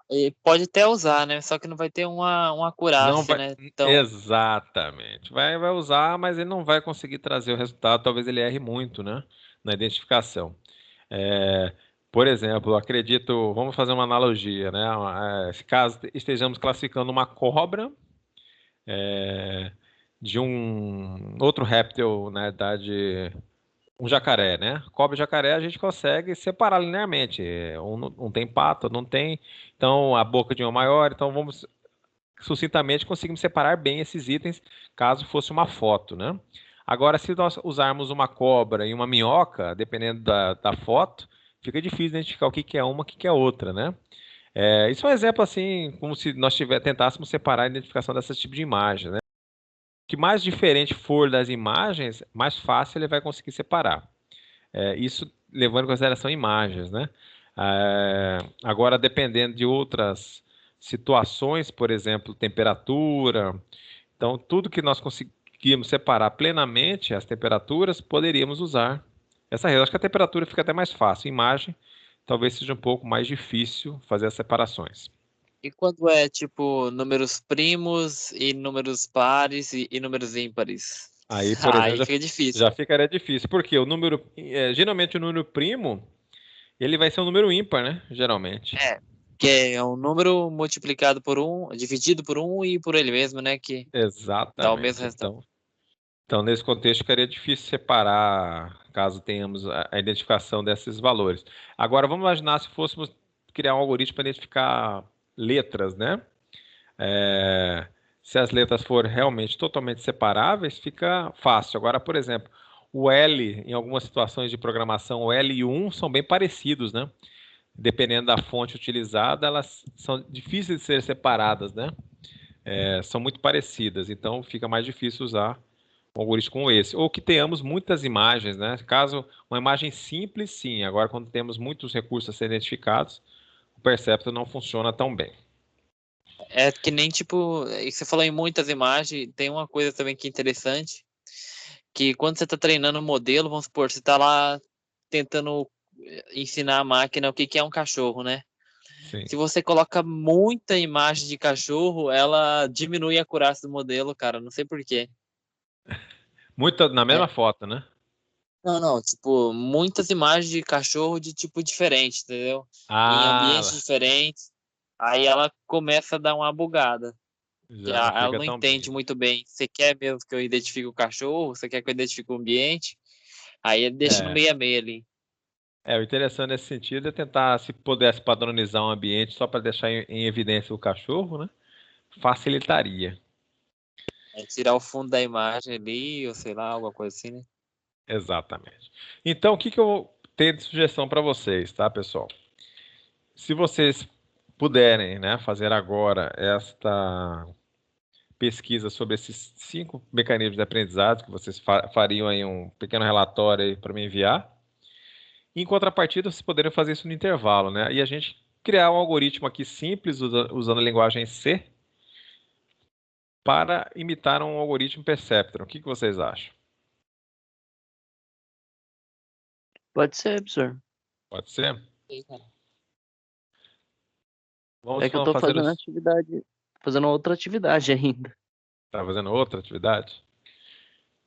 E pode até usar, né? Só que não vai ter uma Não acurácia, vai. né? Então, Exatamente. Vai usar, mas ele não vai conseguir trazer o resultado. Talvez ele erre muito, né, na identificação. É, por exemplo, eu acredito, vamos fazer uma analogia, né? Se caso estejamos classificando uma cobra de um outro réptil, na verdade, um jacaré, né? Cobra e jacaré a gente consegue separar linearmente. Um tem pata, não tem. Então a boca de um é maior. Então vamos sucintamente conseguimos separar bem esses itens, caso fosse uma foto, né? Agora, se nós usarmos uma cobra e uma minhoca, dependendo da foto, fica difícil identificar o que que é uma e o que que é outra, né? Isso é um exemplo assim, como se nós tentássemos separar a identificação desse tipo de imagem, né? O que mais diferente for das imagens, mais fácil ele vai conseguir separar. Isso levando em consideração imagens, né? Agora, dependendo de outras situações, por exemplo, temperatura, então tudo que nós conseguimos separar plenamente as temperaturas, poderíamos usar essa regra. Acho que a temperatura fica até mais fácil. Imagem, talvez seja um pouco mais difícil fazer as separações. e quando é tipo números primos e números pares e números ímpares? Aí, por exemplo, Aí fica difícil. já ficaria difícil, porque geralmente o número primo, ele vai ser um número ímpar, né? Geralmente. É, que é um número multiplicado por um, dividido por um e por ele mesmo, né? Que dá o mesmo Exatamente. resultado. Então, nesse contexto, ficaria difícil separar, caso tenhamos a identificação desses valores. Agora, vamos imaginar se fôssemos criar um algoritmo para identificar letras, né? É, Se as letras forem realmente totalmente separáveis, fica fácil. Agora, por exemplo, o L, em algumas situações de programação, o L e o 1 são bem parecidos, né? Dependendo da fonte utilizada, elas são difíceis de ser separadas, né? São muito parecidas, então fica mais difícil usar um algoritmo como esse. Ou que tenhamos muitas imagens, né? Caso uma imagem simples, sim. Agora, quando temos muitos recursos a serem identificados, o Perceptor não funciona tão bem. É que nem tipo, você falou em muitas imagens, tem uma coisa também que é interessante, que quando você está treinando um modelo, vamos supor, você está lá tentando ensinar a máquina o que que é um cachorro, né? Sim. Se você coloca muita imagem de cachorro, ela diminui a acurácia do modelo, cara. Não sei por quê. Muita na É. mesma foto, né? Não, não, tipo, muitas imagens de cachorro de tipo diferente, entendeu? Em ambientes Ah, diferentes. Aí ela começa a dar uma bugada. Que já não ela fica não tão entende bem. muito bem. Você quer mesmo que eu identifique o cachorro? Você quer que eu identifique o ambiente? Aí ele deixa no É, meio a meio ali. o interessante nesse sentido é tentar, se pudesse padronizar um ambiente só para deixar em evidência o cachorro, né? Facilitaria. É tirar o fundo da imagem ali, ou sei lá, alguma coisa assim, né? Exatamente. Então, o que que eu tenho de sugestão para vocês, tá, pessoal? Se vocês puderem, né, fazer agora esta pesquisa sobre esses 5 mecanismos de aprendizado, que vocês fariam aí um pequeno relatório para me enviar. Em contrapartida, vocês poderiam fazer isso no intervalo, né? E a gente criar um algoritmo aqui simples, usando a linguagem C, para imitar um algoritmo Perceptron. O que que vocês acham? Pode ser, professor. Pode ser? Sim, cara. É Vamos que eu tô fazer fazendo os... atividade, fazendo outra atividade ainda. Tá fazendo outra atividade?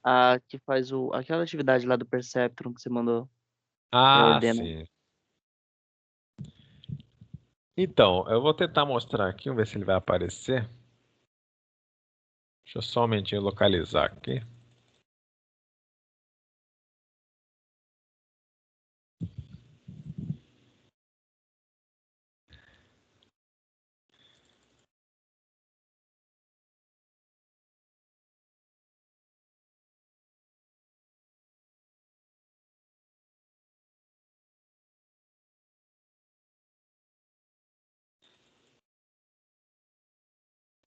A que faz aquela atividade lá do Perceptron que você mandou, que é Ah, ordenando. sim. Então, eu vou tentar mostrar aqui, vamos ver se ele vai aparecer. Deixa eu só um momentinho localizar aqui.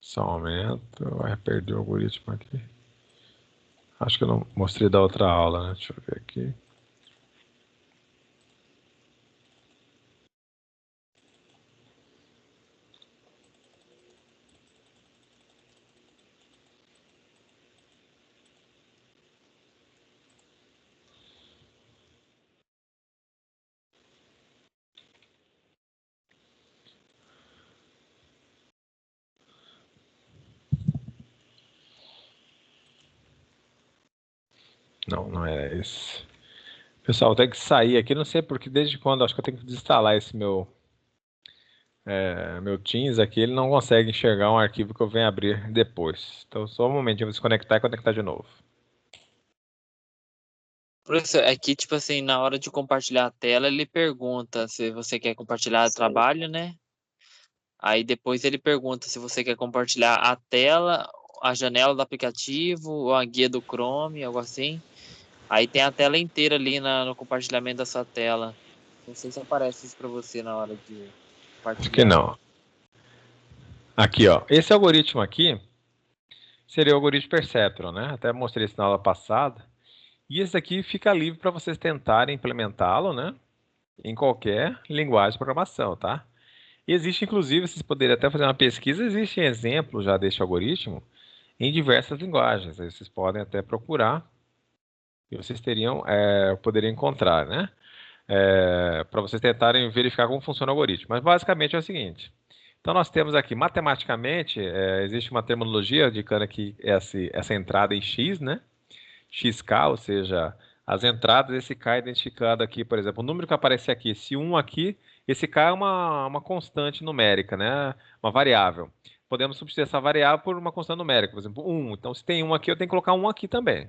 Só um momento. Vai perder o algoritmo aqui. Acho que eu não mostrei da outra aula, né? Deixa eu ver aqui. Não, não é esse. Pessoal, tem que sair aqui, não sei porque desde quando, acho que eu tenho que desinstalar esse meu Teams aqui, ele não consegue enxergar um arquivo que eu venho abrir depois. Então, só um momentinho, eu vou desconectar e conectar de novo. Professor, aqui, tipo assim, na hora de compartilhar a tela, ele pergunta se você quer compartilhar o trabalho, né? Aí depois ele pergunta se você quer compartilhar a tela, a janela do aplicativo, ou a guia do Chrome, algo assim. Aí tem a tela inteira ali no compartilhamento da sua tela. Não sei se aparece isso para você na hora de Acho que compartilhar. não. Aqui, ó. Esse algoritmo aqui seria o algoritmo Perceptron, né? Até mostrei isso na aula passada. E esse aqui fica livre para vocês tentarem implementá-lo, né? Em qualquer linguagem de programação, tá? Existe, inclusive, vocês poderiam até fazer uma pesquisa, existem exemplos já deste algoritmo em diversas linguagens. Aí vocês podem até procurar e vocês poderiam encontrar, né? Para vocês tentarem verificar como funciona o algoritmo. Mas basicamente é o seguinte. Então nós temos aqui, matematicamente, existe uma terminologia indicando aqui essa entrada em x, né? XK, ou seja, as entradas, esse K é identificado aqui, por exemplo, o número que aparece aqui, esse 1 aqui, esse K é uma constante numérica, né? Uma variável. Podemos substituir essa variável por uma constante numérica, por exemplo, 1. Então, se tem 1 aqui, eu tenho que colocar 1 aqui também.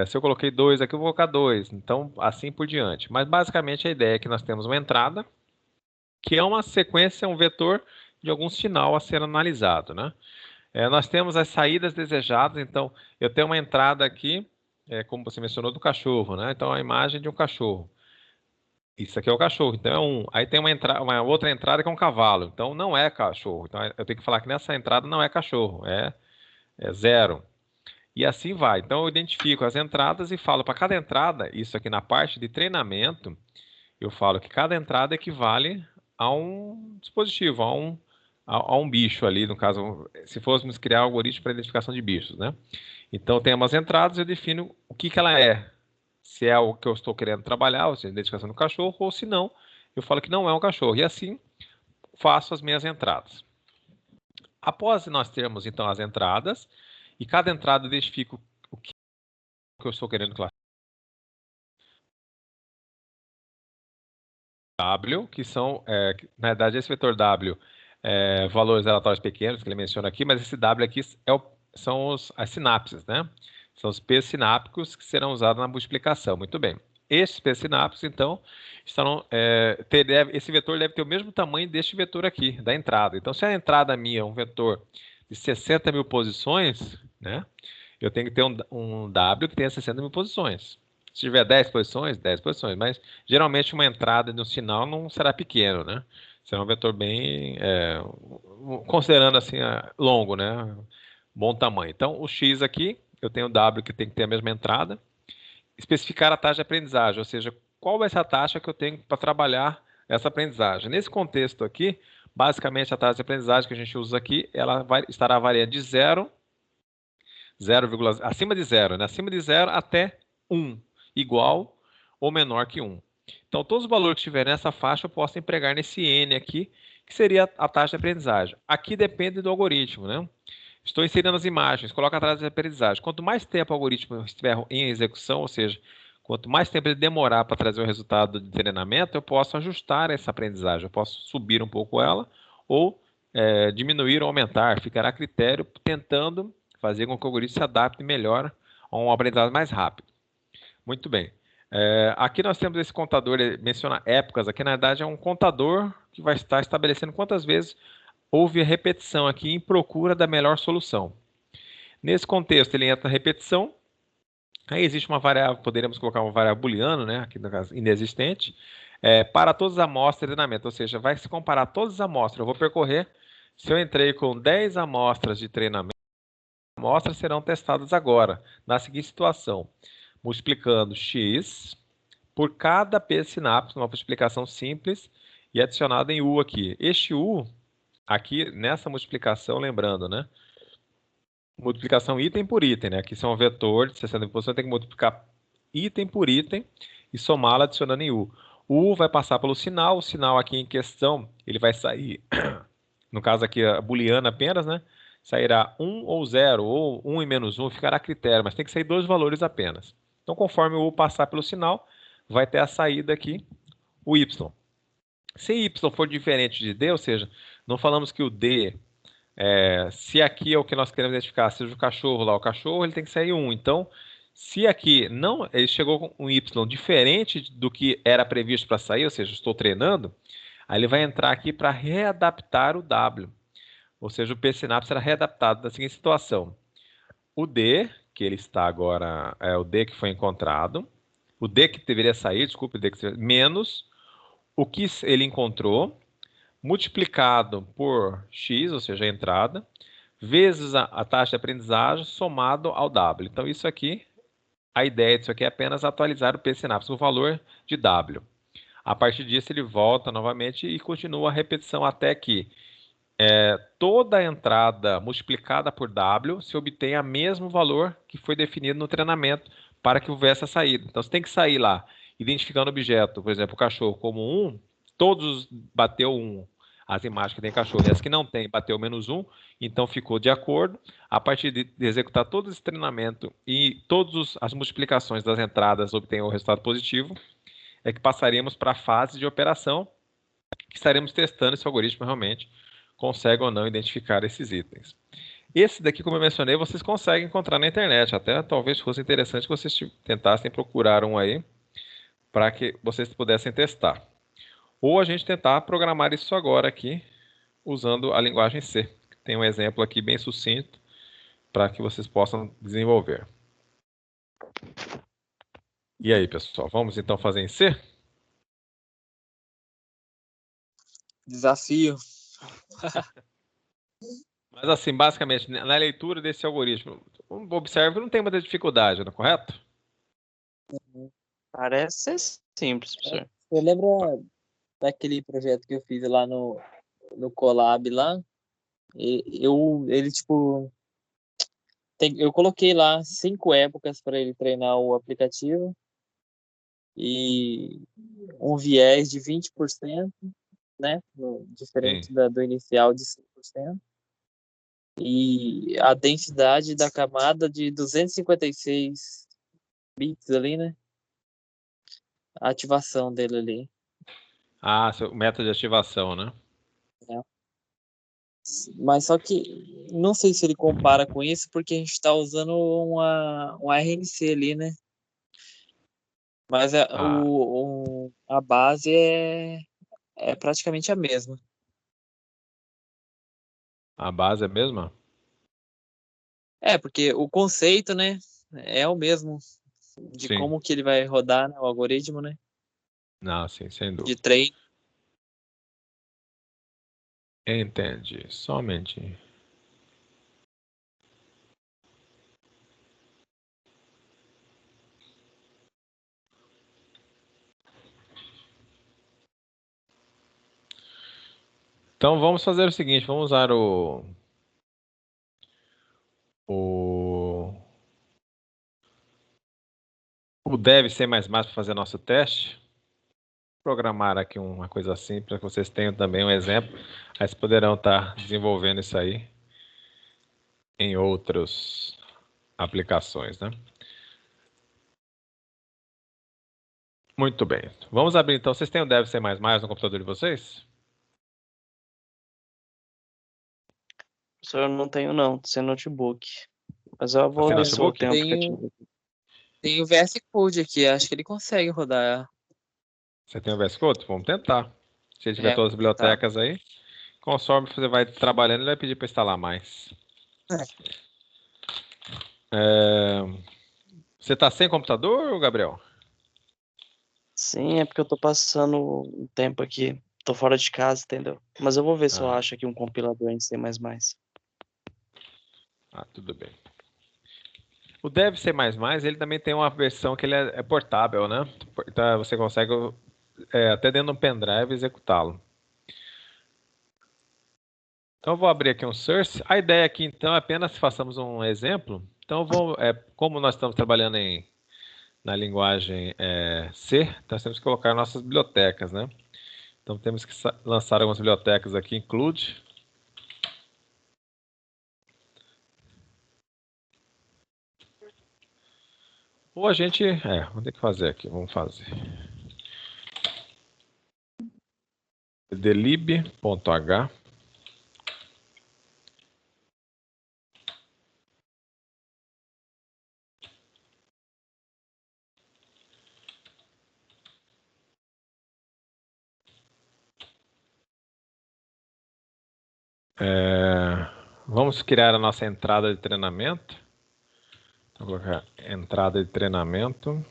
Se eu coloquei 2 aqui, eu vou colocar 2. Então, assim por diante. Mas, basicamente, a ideia é que nós temos uma entrada, que é uma sequência, um vetor de algum sinal a ser analisado, né? Nós temos as saídas desejadas, então eu tenho uma entrada aqui, como você mencionou, do cachorro, né? Então a imagem de um cachorro. Isso aqui é o cachorro, então é 1. Aí tem uma outra entrada que é um cavalo, então não é cachorro. Então eu tenho que falar que nessa entrada não é cachorro, é 0. E assim vai. Então eu identifico as entradas e falo para cada entrada, isso aqui na parte de treinamento, eu falo que cada entrada equivale a um dispositivo, a um bicho ali, no caso, se fôssemos criar um algoritmo para identificação de bichos, né? Então, tem umas entradas, eu defino o que ela é. Se é o que eu estou querendo trabalhar, ou seja, identificação do cachorro, ou se não, eu falo que não é um cachorro. E assim, faço as minhas entradas. Após nós termos, então, as entradas, e cada entrada eu identifico o que eu estou querendo classificar. W, que são, na verdade, esse vetor W, valores aleatórios pequenos, que ele menciona aqui, mas esse W aqui são as sinapses, né? São os P sinápticos que serão usados na multiplicação. Muito bem. Esses P sinápticos, então, esse vetor deve ter o mesmo tamanho deste vetor aqui, da entrada. Então, se a entrada minha é um vetor de 60 mil posições, né? Eu tenho que ter um W que tenha 60 mil posições. Se tiver 10 posições, 10 posições. Mas geralmente uma entrada de um sinal não será pequeno, né? Será um vetor bem, considerando assim, longo, né? Bom tamanho. Então, o X aqui, eu tenho o W que tem que ter a mesma entrada. Especificar a taxa de aprendizagem, ou seja, qual vai ser a taxa que eu tenho para trabalhar essa aprendizagem. Nesse contexto aqui, basicamente a taxa de aprendizagem que a gente usa aqui, ela estará variando de 0, acima de 0, né? Acima de 0 até 1, igual ou menor que 1. Então, todos os valores que estiverem nessa faixa, eu posso empregar nesse N aqui, que seria a taxa de aprendizagem. Aqui depende do algoritmo, né? Estou inserindo as imagens, coloco a taxa de aprendizagem. Quanto mais tempo o algoritmo estiver em execução, ou seja, quanto mais tempo ele demorar para trazer o resultado de treinamento, eu posso ajustar essa aprendizagem. Eu posso subir um pouco ela ou diminuir ou aumentar. Ficará a critério tentando fazer com que o algoritmo se adapte melhor a um aprendizado mais rápido. Muito bem. Aqui nós temos esse contador, ele menciona épocas. Aqui, na verdade, é um contador que vai estar estabelecendo quantas vezes houve a repetição aqui em procura da melhor solução. Nesse contexto, ele entra na repetição. Aí existe uma variável, poderíamos colocar uma variável booleana, né, aqui no caso inexistente, para todas as amostras de treinamento, ou seja, vai se comparar todas as amostras. Eu vou percorrer, se eu entrei com 10 amostras de treinamento, amostras serão testadas agora, na seguinte situação: multiplicando x por cada P sinapse, uma multiplicação simples, e adicionado em U aqui. Este U, aqui nessa multiplicação, lembrando, né? Multiplicação item por item, né? Aqui são um vetor de 60 posições, tem que multiplicar item por item e somá-lo adicionando em U. O U vai passar pelo sinal, o sinal aqui em questão, ele vai sair, no caso aqui a booleana apenas, né? Sairá 1 ou 0, ou 1 e menos 1, ficará a critério, mas tem que sair dois valores apenas. Então, conforme o U passar pelo sinal, vai ter a saída aqui, o Y. Se Y for diferente de D, ou seja, não falamos que o D, se aqui é o que nós queremos identificar, seja o cachorro lá, o cachorro, ele tem que sair 1. Então, se aqui não, ele chegou com um Y diferente do que era previsto para sair, ou seja, estou treinando, aí ele vai entrar aqui para readaptar o W. Ou seja, o P-sinapse será readaptado da seguinte situação. O D, que ele está agora, é o D que foi encontrado, o D que deveria sair, desculpe, o D que menos o que ele encontrou, multiplicado por x, ou seja, a entrada, vezes a taxa de aprendizagem, somado ao W. Então, isso aqui, a ideia disso aqui é apenas atualizar o P-sinapse, o valor de W. A partir disso, ele volta novamente e continua a repetição até que toda a entrada multiplicada por W se obtenha o mesmo valor que foi definido no treinamento para que houvesse a saída. Então, você tem que sair lá, identificando o objeto, por exemplo, o cachorro como 1, todos bateu 1, as imagens que tem cachorro, e as que não tem, bateu menos 1, então ficou de acordo. A partir de executar todo esse treinamento e todas as multiplicações das entradas obtenham o resultado positivo, é que passaríamos para a fase de operação, que estaremos testando se o algoritmo realmente consegue ou não identificar esses itens. Esse daqui, como eu mencionei, vocês conseguem encontrar na internet. Até talvez fosse interessante que vocês tentassem procurar um aí para que vocês pudessem testar. Ou a gente tentar programar isso agora aqui usando a linguagem C. Tem um exemplo aqui bem sucinto para que vocês possam desenvolver. E aí, pessoal, vamos então fazer em C? Desafio. Mas assim, basicamente, na leitura desse algoritmo, observe que não tem muita dificuldade, não é correto? Parece ser simples, professor. Você lembra daquele projeto que eu fiz lá no Colab lá? Ele tipo, eu coloquei lá 5 épocas para ele treinar o aplicativo e um viés de 20%, né? Diferente Sim. do inicial de 100%. E a densidade da camada de 256 bits ali, né? A ativação dele ali. Ah, seu método de ativação, né? Mas só que não sei se ele compara com isso, porque a gente está usando um RNC ali, né? Mas a base é praticamente a mesma. A base é a mesma? Porque o conceito, né, é o mesmo de Sim. como que ele vai rodar, né, o algoritmo, né, Não, sim, sem de dúvida. treino. Entendi. Somente. Então vamos fazer o seguinte, vamos usar o dev C++ para fazer nosso teste. Programar aqui uma coisa simples para que vocês tenham também um exemplo. Aí vocês poderão estar desenvolvendo isso aí em outras aplicações, né? Muito bem. Vamos abrir então. Vocês têm o dev C++ no computador de vocês? Professor, eu não tenho não, sem notebook. Mas eu vou Sem ver se eu notebook? tenho aplicativo. Tem o VS Code aqui, acho que ele consegue rodar. Você tem o VS Code? Vamos tentar. Se ele tiver Vou todas as tentar. bibliotecas aí, conforme você vai trabalhando, ele vai pedir para instalar mais. Você está sem computador, Gabriel? Sim, é porque eu tô passando um tempo aqui. Tô fora de casa, entendeu? Mas eu vou ver se eu Ah, acho aqui um compilador em C++. tudo bem. O Dev C++, ele também tem uma versão que ele é portável, né? Então, você consegue, até dentro de um pendrive, executá-lo. Então, eu vou abrir aqui um source. A ideia aqui, então, é apenas façamos um exemplo. Então, como nós estamos trabalhando na linguagem C, nós temos que colocar nossas bibliotecas, né? Então, temos que lançar algumas bibliotecas aqui, include. Ou a gente... vamos ter que fazer aqui, vamos fazer. delib.h. Vamos criar a nossa entrada de treinamento. Vou colocar entrada de treinamento.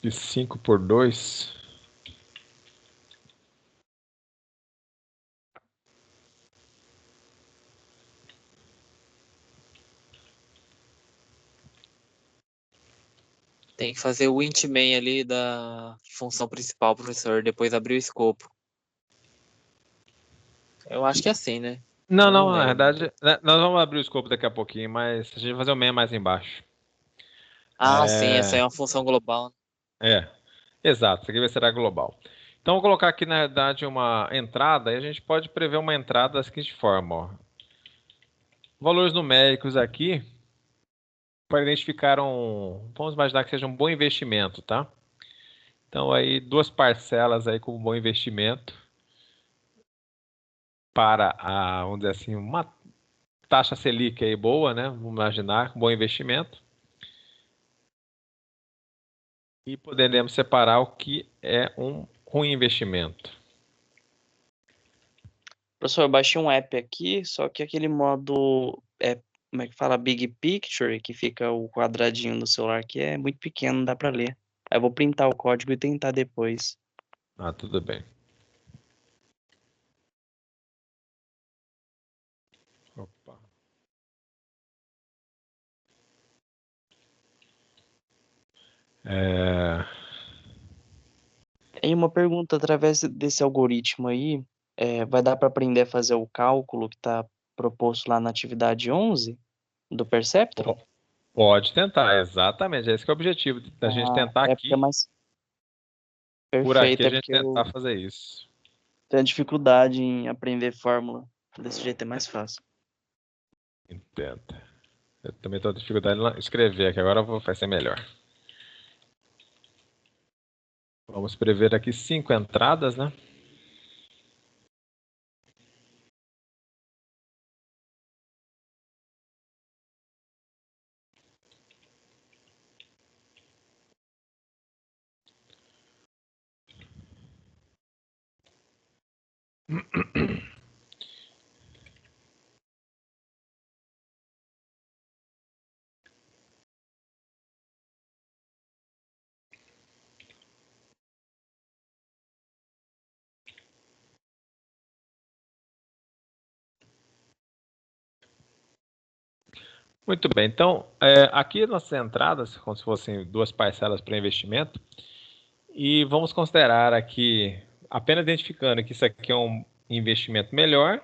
De 5x2. Tem que fazer o int main ali da função principal, professor, depois abrir o escopo. Eu acho que é assim, né? Não, Eu não na lembro. verdade, nós vamos abrir o escopo daqui a pouquinho, mas a gente vai fazer o main mais embaixo. Sim, essa é uma função global. Exato, isso aqui vai ser a global. Então, vou colocar aqui, na verdade, uma entrada, e a gente pode prever uma entrada da seguinte forma, ó. Valores numéricos aqui, para identificar vamos imaginar que seja um bom investimento, tá? Então, aí, 2 parcelas aí com um bom investimento para, vamos dizer assim, uma taxa Selic aí boa, né? Vamos imaginar, um bom investimento. E poderemos separar o que é um ruim investimento. Professor, eu baixei um app aqui, só que aquele modo, como é que fala? Big Picture, que fica o quadradinho do celular aqui, é muito pequeno, não dá pra ler. Aí eu vou printar o código e tentar depois. Tudo bem. Opa. E uma pergunta, através desse algoritmo aí, vai dar para aprender a fazer o cálculo que está proposto lá na atividade 11 do Perceptron? Pode tentar, exatamente. Esse que é o objetivo da gente tentar É porque é aqui. mais Por aqui perfeito, a é gente porque eu tentar fazer isso. tenho dificuldade em aprender fórmula. Desse jeito é mais fácil. Tenta. Eu também estou com dificuldade em escrever aqui, agora vai ser melhor. Vamos prever aqui 5 entradas, né? Muito bem, então aqui nossas entradas, como se fossem 2 parcelas para investimento, e vamos considerar aqui, apenas identificando que isso aqui é um investimento melhor,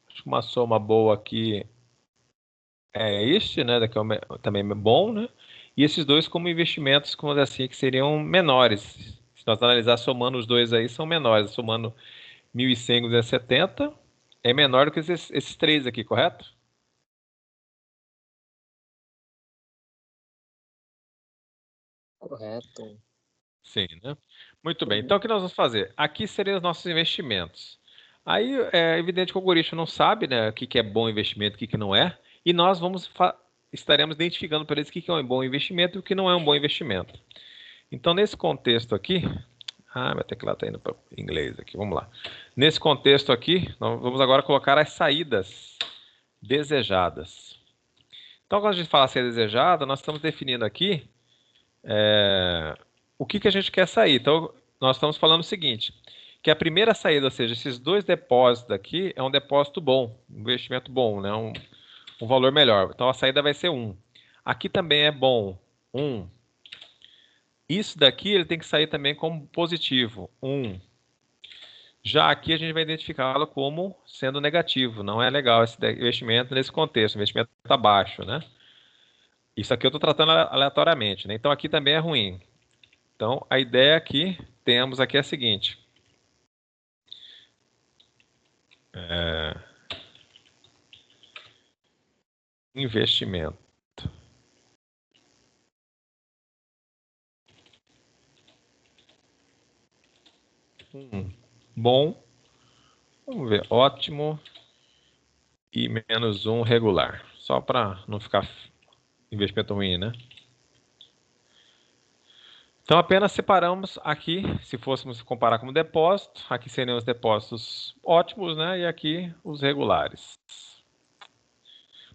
acho que uma soma boa aqui é este, né, daqui também é bom, né, e esses dois como investimentos, como assim, que seriam menores, se nós analisar somando os dois aí, são menores, somando 1.100 com 270, é menor do que esses 3 aqui, correto? Correto. Sim, né? Muito bem. Então, o que nós vamos fazer? Aqui seriam os nossos investimentos. Aí, é evidente que o algoritmo não sabe, né, o que é bom investimento, o que não é, e nós estaremos identificando para eles o que é um bom investimento e o que não é um bom investimento. Então, nesse contexto aqui, Ah, meu teclado está indo para inglês aqui. Vamos lá. Nesse contexto aqui, nós vamos agora colocar as saídas desejadas. Então, quando a gente fala saída desejada, nós estamos definindo aqui o que a gente quer sair. Então, nós estamos falando o seguinte, que a primeira saída, ou seja, esses dois depósitos aqui, é um depósito bom, um investimento bom, né? Um valor melhor. Então, a saída vai ser 1. Aqui também é bom, 1. Isso daqui ele tem que sair também como positivo, 1. Já aqui a gente vai identificá-lo como sendo negativo. Não é legal esse investimento nesse contexto. O investimento está baixo, né? Isso aqui eu estou tratando aleatoriamente, né? Então aqui também é ruim. Então a ideia que temos aqui é a seguinte. Investimento. Bom. Vamos ver. Ótimo. E menos 1 regular. Só para não ficar investimento ruim, né? Então apenas separamos aqui, se fôssemos comparar como depósito, aqui seriam os depósitos ótimos, né? E aqui os regulares.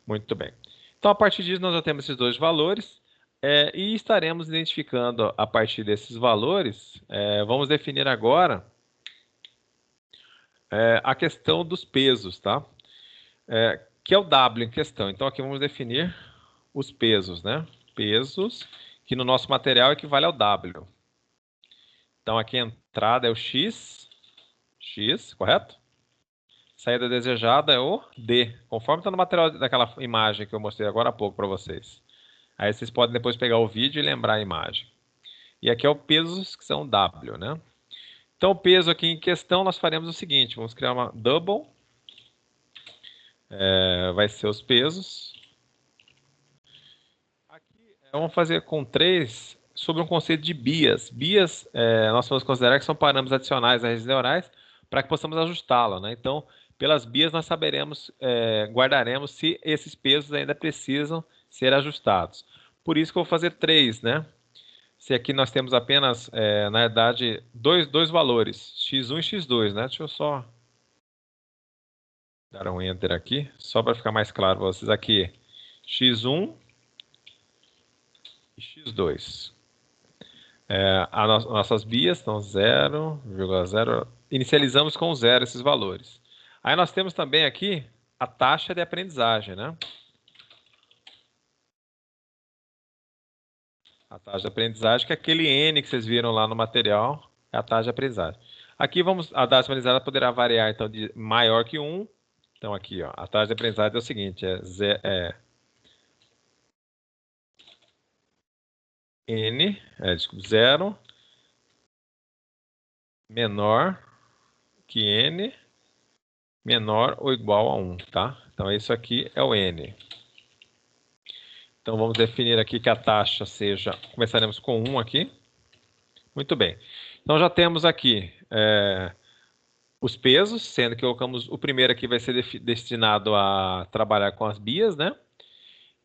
Muito bem. Então a partir disso nós já temos esses dois valores e estaremos identificando a partir desses valores, vamos definir agora a questão dos pesos, tá? Que é o W em questão. Então aqui vamos definir os pesos, né? Pesos, que no nosso material equivale ao W. Então aqui a entrada é o X, correto? Saída desejada é o D, conforme está no material daquela imagem que eu mostrei agora há pouco para vocês. Aí vocês podem depois pegar o vídeo e lembrar a imagem. E aqui é o peso, que são W, né? Então o peso aqui em questão nós faremos o seguinte, vamos criar uma double, vai ser os pesos. Aqui vamos fazer com 3 sobre um conceito de bias. Bias, nós vamos considerar que são parâmetros adicionais às redes neurais para que possamos ajustá-la, né? Então, pelas bias nós saberemos, guardaremos se esses pesos ainda precisam ser ajustados. Por isso que eu vou fazer 3, né? Se aqui nós temos apenas, na verdade, dois valores, x1 e x2, né? Deixa eu só dar um enter aqui, só para ficar mais claro para vocês. Aqui, x1 e x2. Nossas bias estão 0,0. Inicializamos com 0 esses valores. Aí nós temos também aqui a taxa de aprendizagem, né? A taxa de aprendizagem, que é aquele N que vocês viram lá no material, é a taxa de aprendizagem. Aqui a taxa de aprendizagem poderá variar então de maior que 1. Então aqui, ó, a taxa de aprendizagem é o seguinte, desculpa, 0 menor que N menor ou igual a 1, tá? Então isso aqui é o N. Então vamos definir aqui que a taxa seja, começaremos com 1 aqui. Muito bem. Então já temos aqui os pesos, sendo que colocamos o primeiro aqui vai ser destinado a trabalhar com as bias, né?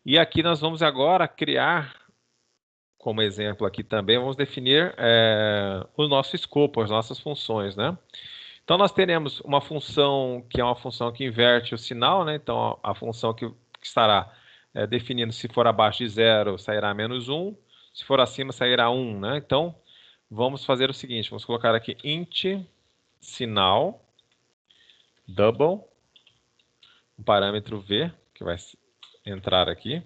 E aqui nós vamos agora criar, como exemplo aqui também, vamos definir o nosso escopo, as nossas funções, né? Então nós teremos uma função que é uma função que inverte o sinal, né? Então a função que estará definindo se for abaixo de 0 sairá menos 1, se for acima sairá 1, né? Então vamos fazer o seguinte, vamos colocar aqui int sinal double, um parâmetro v que vai entrar aqui.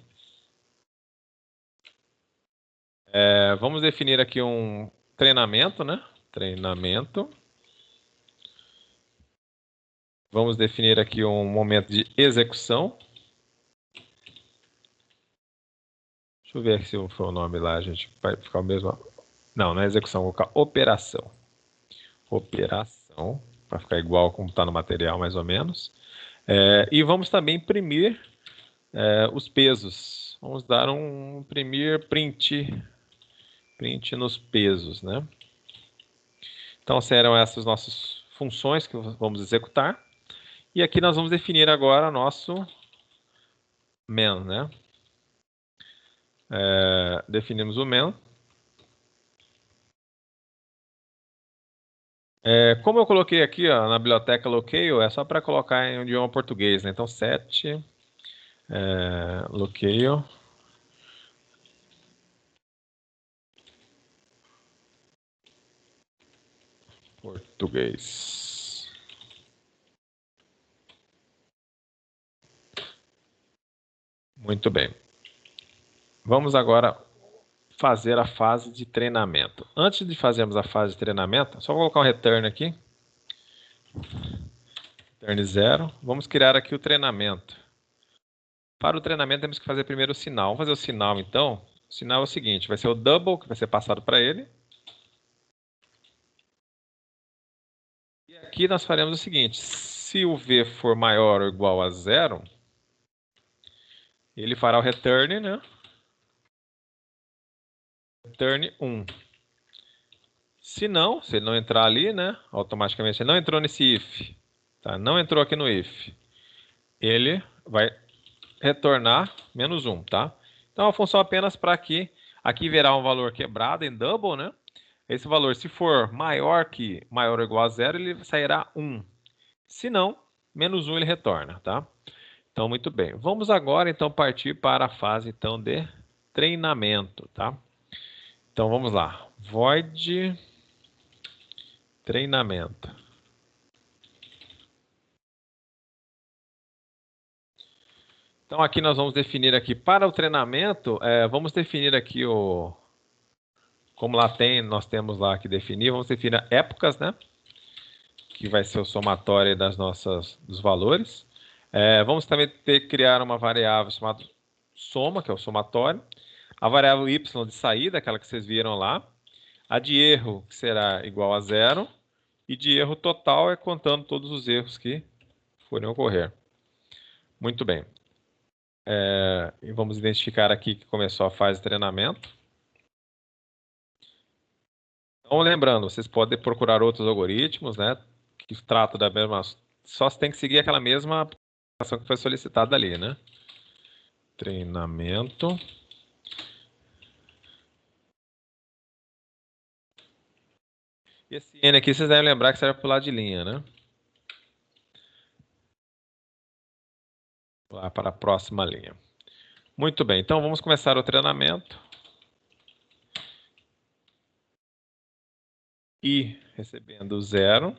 Vamos definir aqui um treinamento, né? Treinamento. Vamos definir aqui um momento de execução. Deixa eu ver se foi o nome lá, a gente vai ficar o mesmo. Não é execução, vou colocar operação. Operação, para ficar igual como está no material, mais ou menos. E vamos também imprimir os pesos. Vamos dar imprimir print nos pesos, né? Então serão essas nossas funções que vamos executar. E aqui nós vamos definir agora nosso main, né? Definimos o main. Como eu coloquei aqui ó, na biblioteca Locale, é só para colocar em um idioma português, né? Então, set Locale português. Muito bem. Vamos agora fazer a fase de treinamento. Antes de fazermos a fase de treinamento, só vou colocar um return aqui. Return 0. Vamos criar aqui o treinamento. Para o treinamento temos que fazer primeiro o sinal. Vamos fazer o sinal então. O sinal é o seguinte, vai ser o double que vai ser passado para ele. E aqui nós faremos o seguinte, se o V for maior ou igual a 0, ele fará o return, né? Return 1. Se não, se ele não entrar ali, né? Automaticamente ele não entrou nesse if, tá? Não entrou aqui no if. Ele vai retornar menos 1, tá? Então, é uma função apenas para que aqui verá um valor quebrado em double, né? Esse valor, se for maior ou igual a 0, ele sairá 1. Se não, menos 1 ele retorna, tá? Então, muito bem. Vamos agora, então, partir para a fase, então, de treinamento, tá? Então, vamos lá. Void treinamento. Então, aqui nós vamos definir aqui, para o treinamento, vamos definir aqui como lá nós temos lá que definir, vamos definir épocas, né? Que vai ser o somatório dos valores. Vamos também ter que criar uma variável chamada soma, que é o somatório. A variável y de saída, aquela que vocês viram lá. A de erro, que será igual a 0. E de erro total é contando todos os erros que forem ocorrer. Muito bem. E vamos identificar aqui que começou a fase de treinamento. Então, lembrando, vocês podem procurar outros algoritmos, né? Que tratam da mesma... Só você tem que seguir aquela mesma aplicação que foi solicitada ali, né? Treinamento. Esse N aqui vocês devem lembrar que serve para o lado de linha, né? Lá para a próxima linha. Muito bem, então vamos começar o treinamento. I recebendo 0.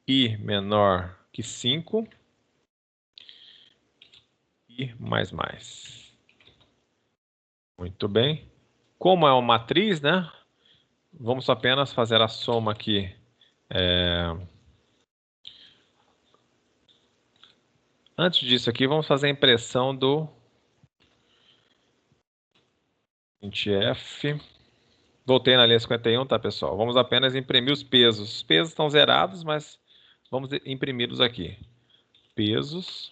I menor que 5. I mais mais. Muito bem. Como é uma matriz, né? Vamos apenas fazer a soma aqui. Antes disso aqui, vamos fazer a impressão do printf. Voltei na linha 51, tá, pessoal? Vamos apenas imprimir os pesos. Os pesos estão zerados, mas vamos imprimi-los aqui. Pesos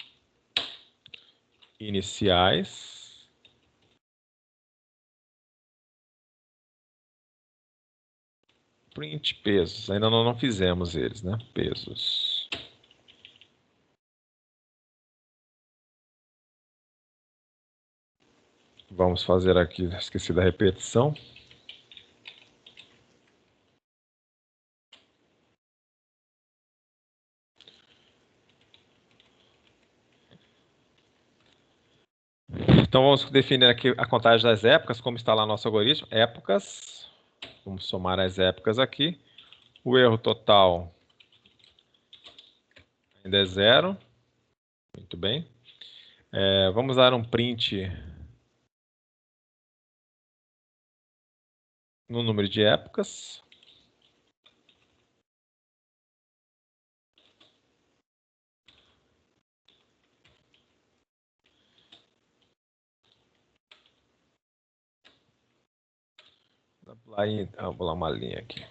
iniciais. Print pesos. Ainda não fizemos eles, né? Pesos. Vamos fazer aqui, esqueci da repetição. Então vamos definir aqui a contagem das épocas, como está lá no nosso algoritmo. Épocas. Vamos somar as épocas aqui. O erro total ainda é 0. Muito bem. Vamos dar um print no número de épocas. Vou pular uma linha aqui.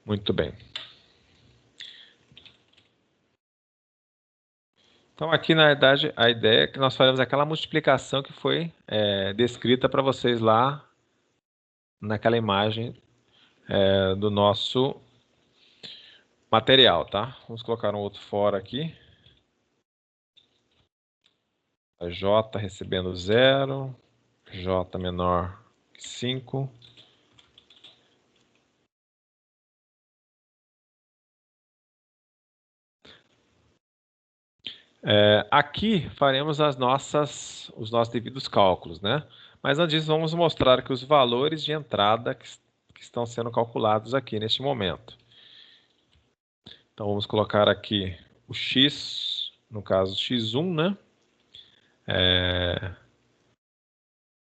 Muito bem. Então aqui na verdade a ideia é que nós faremos aquela multiplicação que foi descrita para vocês lá naquela imagem do nosso material, tá? Vamos colocar um outro fora aqui. J recebendo 0, J menor que 5. Aqui faremos os nossos devidos cálculos, né? Mas antes disso, vamos mostrar aqui os valores de entrada que estão sendo calculados aqui neste momento. Então, vamos colocar aqui o X, no caso X1, né?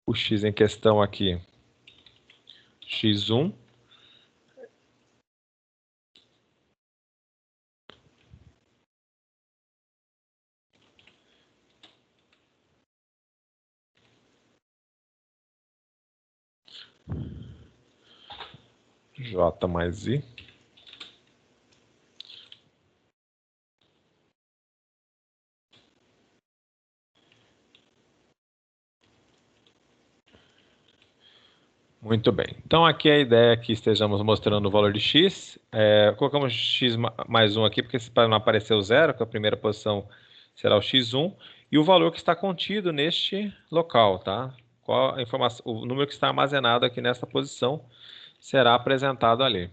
O X em questão aqui, X1. J mais I. Muito bem. Então, aqui a ideia é que estejamos mostrando o valor de x. Colocamos x mais 1 aqui, porque para não aparecer o zero, que a primeira posição será o x1, e o valor que está contido neste local, tá? Qual a informação, o número que está armazenado aqui nesta posição será apresentado ali.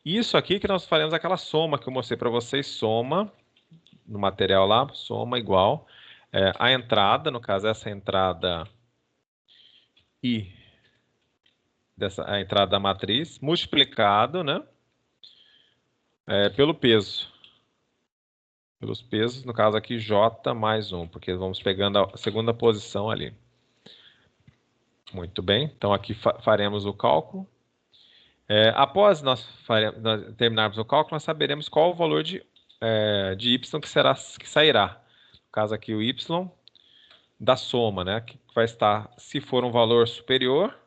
Isso aqui que nós faremos aquela soma que eu mostrei para vocês, soma, no material lá, soma igual, a entrada, no caso essa entrada I, a entrada da matriz, multiplicado, né, pelo peso. Pelos pesos, no caso aqui, J mais 1, porque vamos pegando a segunda posição ali. Muito bem, então aqui faremos o cálculo. Após nós terminarmos o cálculo, nós saberemos qual o valor de Y que sairá. No caso aqui, o Y da soma, né, que vai estar, se for um valor superior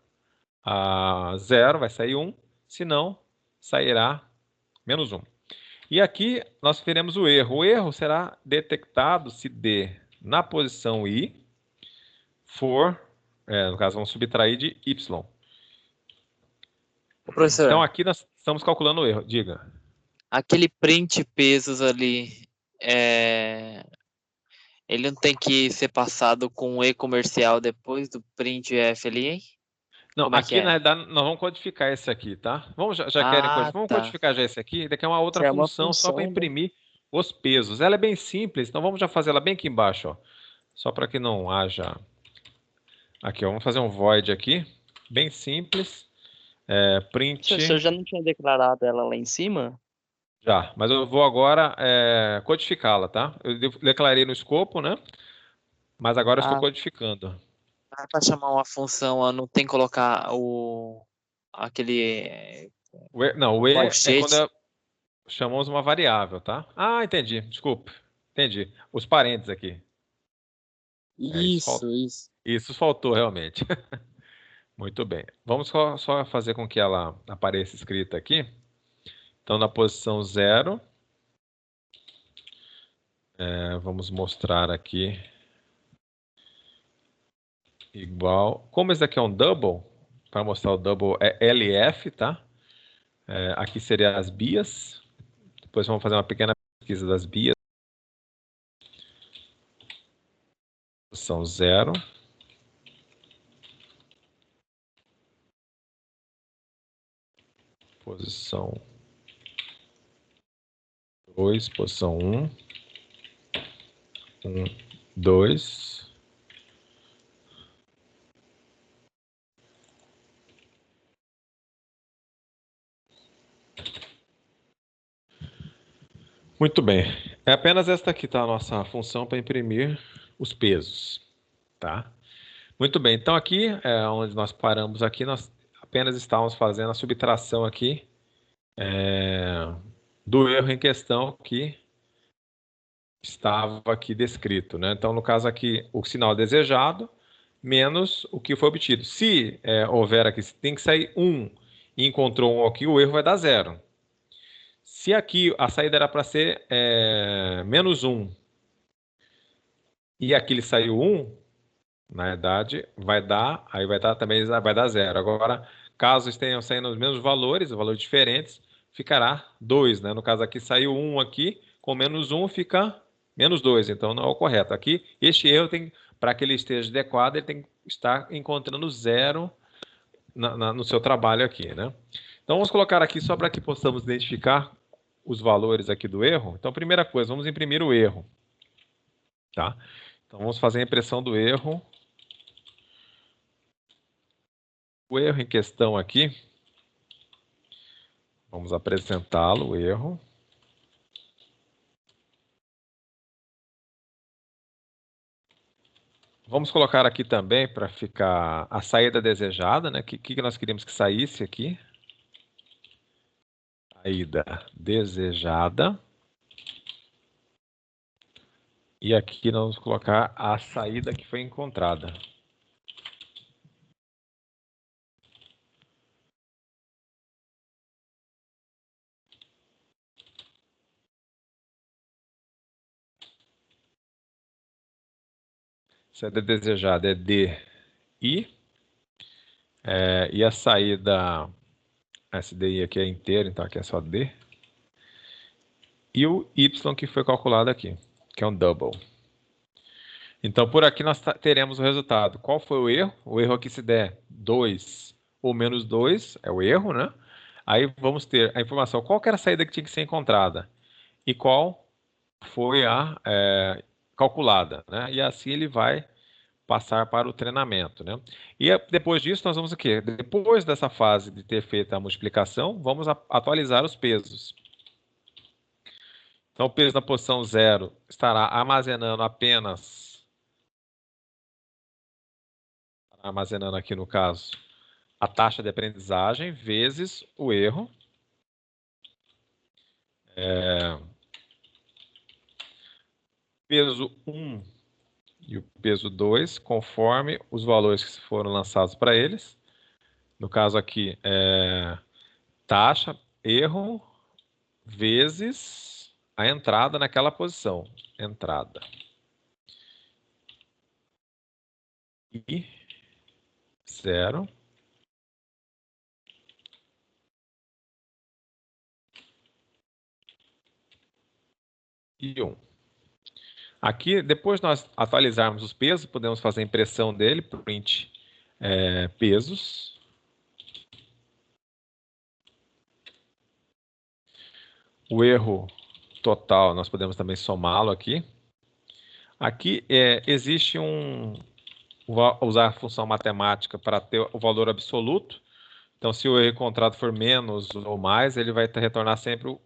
a 0, vai sair 1, se não, sairá menos 1. E aqui nós teremos o erro. O erro será detectado se D na posição I for, no caso, vamos subtrair de Y. Professor, então aqui nós estamos calculando o erro. Diga. Aquele print pesos ali, ele não tem que ser passado com um e-comercial depois do print F ali, hein? Não, Como é aqui que é? na realidade nós vamos codificar esse aqui, tá? Já querem codificar? Vamos tá. codificar já esse aqui, daqui é uma outra Já é uma função só para função, né? imprimir os pesos. Ela é bem simples, então vamos já fazer ela bem aqui embaixo, ó. Só para que não haja... Aqui, ó, vamos fazer um void aqui, bem simples. Print... O senhor já não tinha declarado ela lá em cima? Já, mas eu vou agora codificá-la, tá? Eu declarei no escopo, né? Mas agora eu estou codificando. Para chamar uma função, não tem que colocar aquele... Não, o E colchete. quando chamamos uma variável, tá? Ah, entendi, desculpe. Entendi. Os parênteses aqui. Isso. Isso faltou realmente. Muito bem. Vamos só fazer com que ela apareça escrita aqui. Então, na posição 0, vamos mostrar aqui igual. Como esse aqui é um double, para mostrar o double é LF, tá? Aqui seriam as bias. Depois vamos fazer uma pequena pesquisa das bias. Posição 0. Posição 2, posição 1. 1, 2. Muito bem. É apenas esta aqui, tá? A nossa função para imprimir os pesos, tá? Muito bem. Então aqui, onde nós paramos aqui, nós apenas estávamos fazendo a subtração aqui do erro em questão que estava aqui descrito, né? Então, no caso aqui, o sinal desejado menos o que foi obtido. Se houver aqui, se tem que sair 1 e encontrou 1 aqui, o erro vai dar 0. Se aqui a saída era para ser menos 1 e aqui ele saiu 1, na verdade, vai dar 0. Agora, caso estejam saindo os mesmos valores diferentes, ficará 2, né? No caso aqui saiu 1 aqui, com menos 1 fica menos 2, então não é o correto. Aqui, este erro tem que para que ele esteja adequado, ele tem que estar encontrando zero no seu trabalho aqui, né? Então, vamos colocar aqui só para que possamos identificar os valores aqui do erro. Então, primeira coisa, vamos imprimir o erro. Tá? Então, vamos fazer a impressão do erro. O erro em questão aqui, vamos apresentá-lo, o erro. Vamos colocar aqui também para ficar a saída desejada, né? O que nós queríamos que saísse aqui? Saída desejada. E aqui nós vamos colocar a saída que foi encontrada. Saída desejada é DI. E a saída SDI aqui é inteiro, então aqui é só D. E o Y que foi calculado aqui, que é um double. Então, por aqui nós teremos o resultado. Qual foi o erro? O erro aqui, se der 2 ou menos 2, é o erro, né? Aí vamos ter a informação, qual que era a saída que tinha que ser encontrada e qual foi a calculada, né? E assim ele vai passar para o treinamento, né? E depois disso nós vamos o quê? Depois dessa fase de ter feito a multiplicação, vamos atualizar os pesos. Então, o peso na posição 0 estará armazenando aqui no caso, a taxa de aprendizagem vezes o erro. Peso 1 e o peso 2, conforme os valores que foram lançados para eles. No caso aqui, taxa, erro, vezes a entrada naquela posição. Entrada. E 0. E 1. Aqui, depois de nós atualizarmos os pesos, podemos fazer a impressão dele, print pesos. O erro total, nós podemos também somá-lo aqui. Aqui existe usar a função matemática para ter o valor absoluto. Então, se o erro encontrado for menos ou mais, ele vai retornar sempre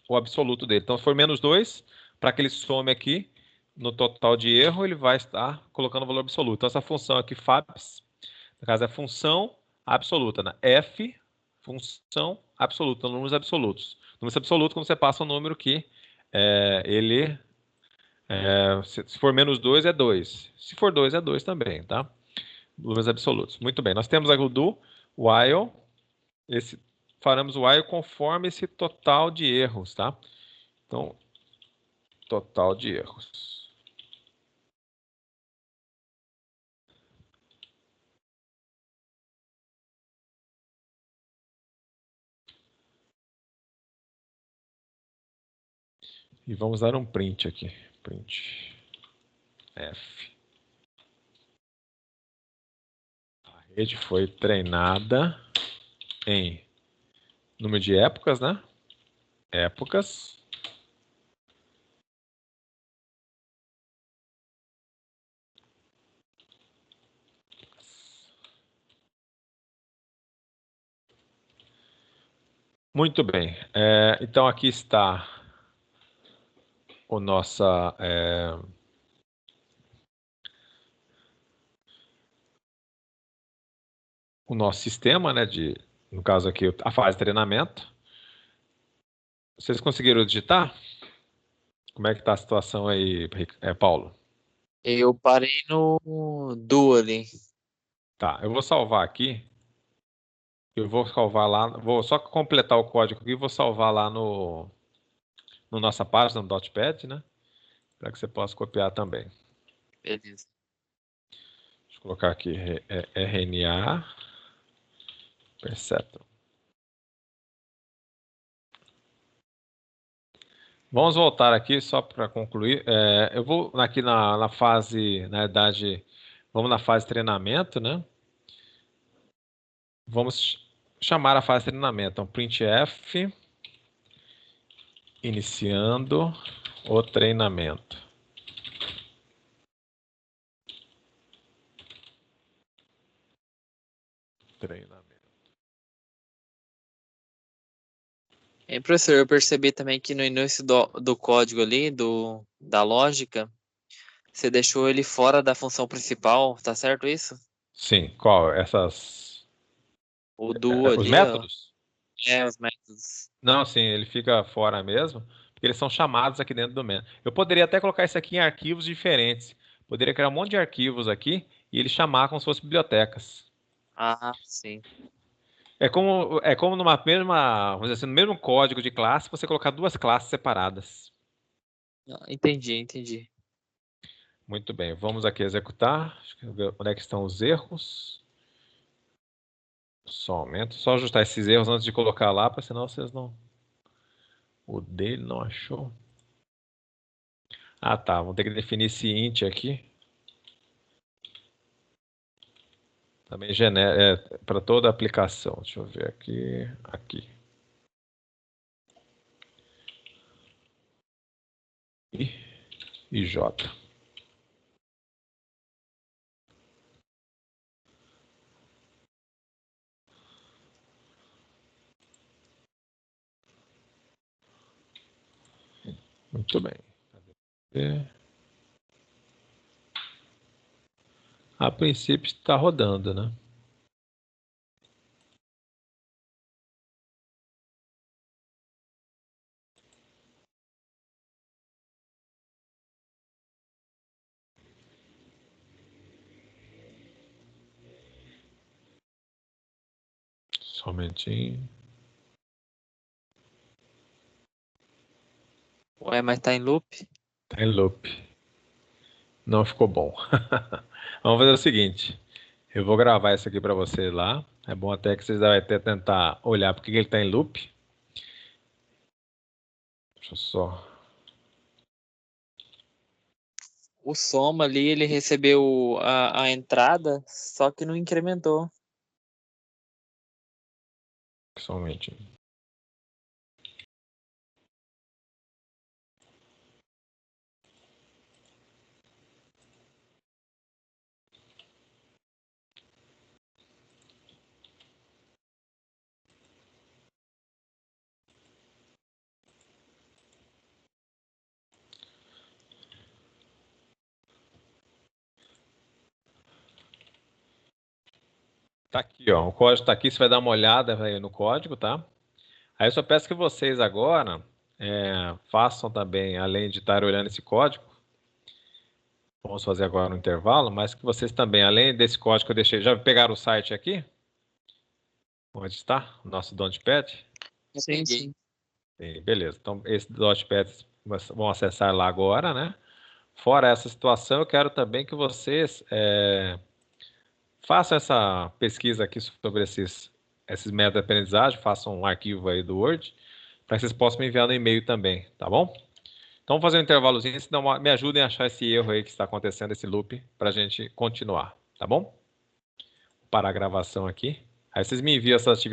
o absoluto dele. Então, se for menos 2, para que ele some aqui no total de erro, ele vai estar colocando o valor absoluto. Então, essa função aqui, FABS, no caso é função absoluta, né? F, função absoluta, números absolutos. Números absolutos, quando você passa um número que se for menos 2, é 2. Se for 2, é 2 também, tá? Números absolutos. Muito bem. Nós temos aqui o do while. Faremos o while conforme esse total de erros, tá? Então, total de erros. E vamos dar um print aqui. Print F. A rede foi treinada em número de épocas, né? Épocas. Muito bem. Então, aqui está o nosso sistema, né? No caso aqui, a fase de treinamento. Vocês conseguiram digitar? Como é que está a situação aí, Paulo? Eu parei no do ali. Tá, eu vou salvar aqui. Eu vou salvar lá. Vou só completar o código aqui e vou salvar lá no nossa página, no Notepad, né? Para que você possa copiar também. Beleza. Deixa eu colocar aqui RNA Perceptron. Vamos voltar aqui só para concluir. Eu vou aqui na fase, na verdade, vamos na fase de treinamento, né? Vamos chamar a fase de treinamento. Então, printf, iniciando o treinamento. Professor, eu percebi também que no início do código ali, da lógica, você deixou ele fora da função principal, tá certo isso? Sim, qual? O do Os ali, métodos? os métodos. Não, sim, ele fica fora mesmo, porque eles são chamados aqui dentro do método. Eu poderia até colocar isso aqui em arquivos diferentes. Poderia criar um monte de arquivos aqui e ele chamar como se fossem bibliotecas. Ah, sim. É como numa mesma, vamos dizer assim, no mesmo código de classe, você colocar duas classes separadas. Entendi. Muito bem, vamos aqui executar. Deixa eu ver onde é que estão os erros. Só aumento, só ajustar esses erros antes de colocar lá, para senão vocês não... O dele não achou. Ah, tá. Vamos ter que definir esse int aqui. Também para toda a aplicação. Deixa eu ver aqui. Aqui. E J. Muito bem. A princípio está rodando, né? Somente. Ué, mas tá em loop? Tá em loop. Não ficou bom. Vamos fazer o seguinte. Eu vou gravar isso aqui para vocês lá. É bom até que vocês devem até tentar olhar porque ele está em loop. Deixa eu só... O soma ali, ele recebeu a entrada, só que não incrementou. Somente. Tá aqui, ó. O código tá aqui. Você vai dar uma olhada aí no código, tá? Aí eu só peço que vocês agora façam também, além de estar olhando esse código, vamos fazer agora no intervalo, mas que vocês também, além desse código que eu deixei, já pegaram o site aqui? Onde está? O nosso Notepad? Sim. Sim, beleza. Então, esse Notepad vão acessar lá agora, né? Fora essa situação, eu quero também que vocês façam essa pesquisa aqui sobre esses métodos de aprendizagem, façam um arquivo aí do Word, para que vocês possam me enviar no e-mail também, tá bom? Então, vamos fazer um intervalozinho, senão me ajudem a achar esse erro aí que está acontecendo, esse loop, para a gente continuar, tá bom? Vou parar a gravação aqui. Aí vocês me enviam essas atividades.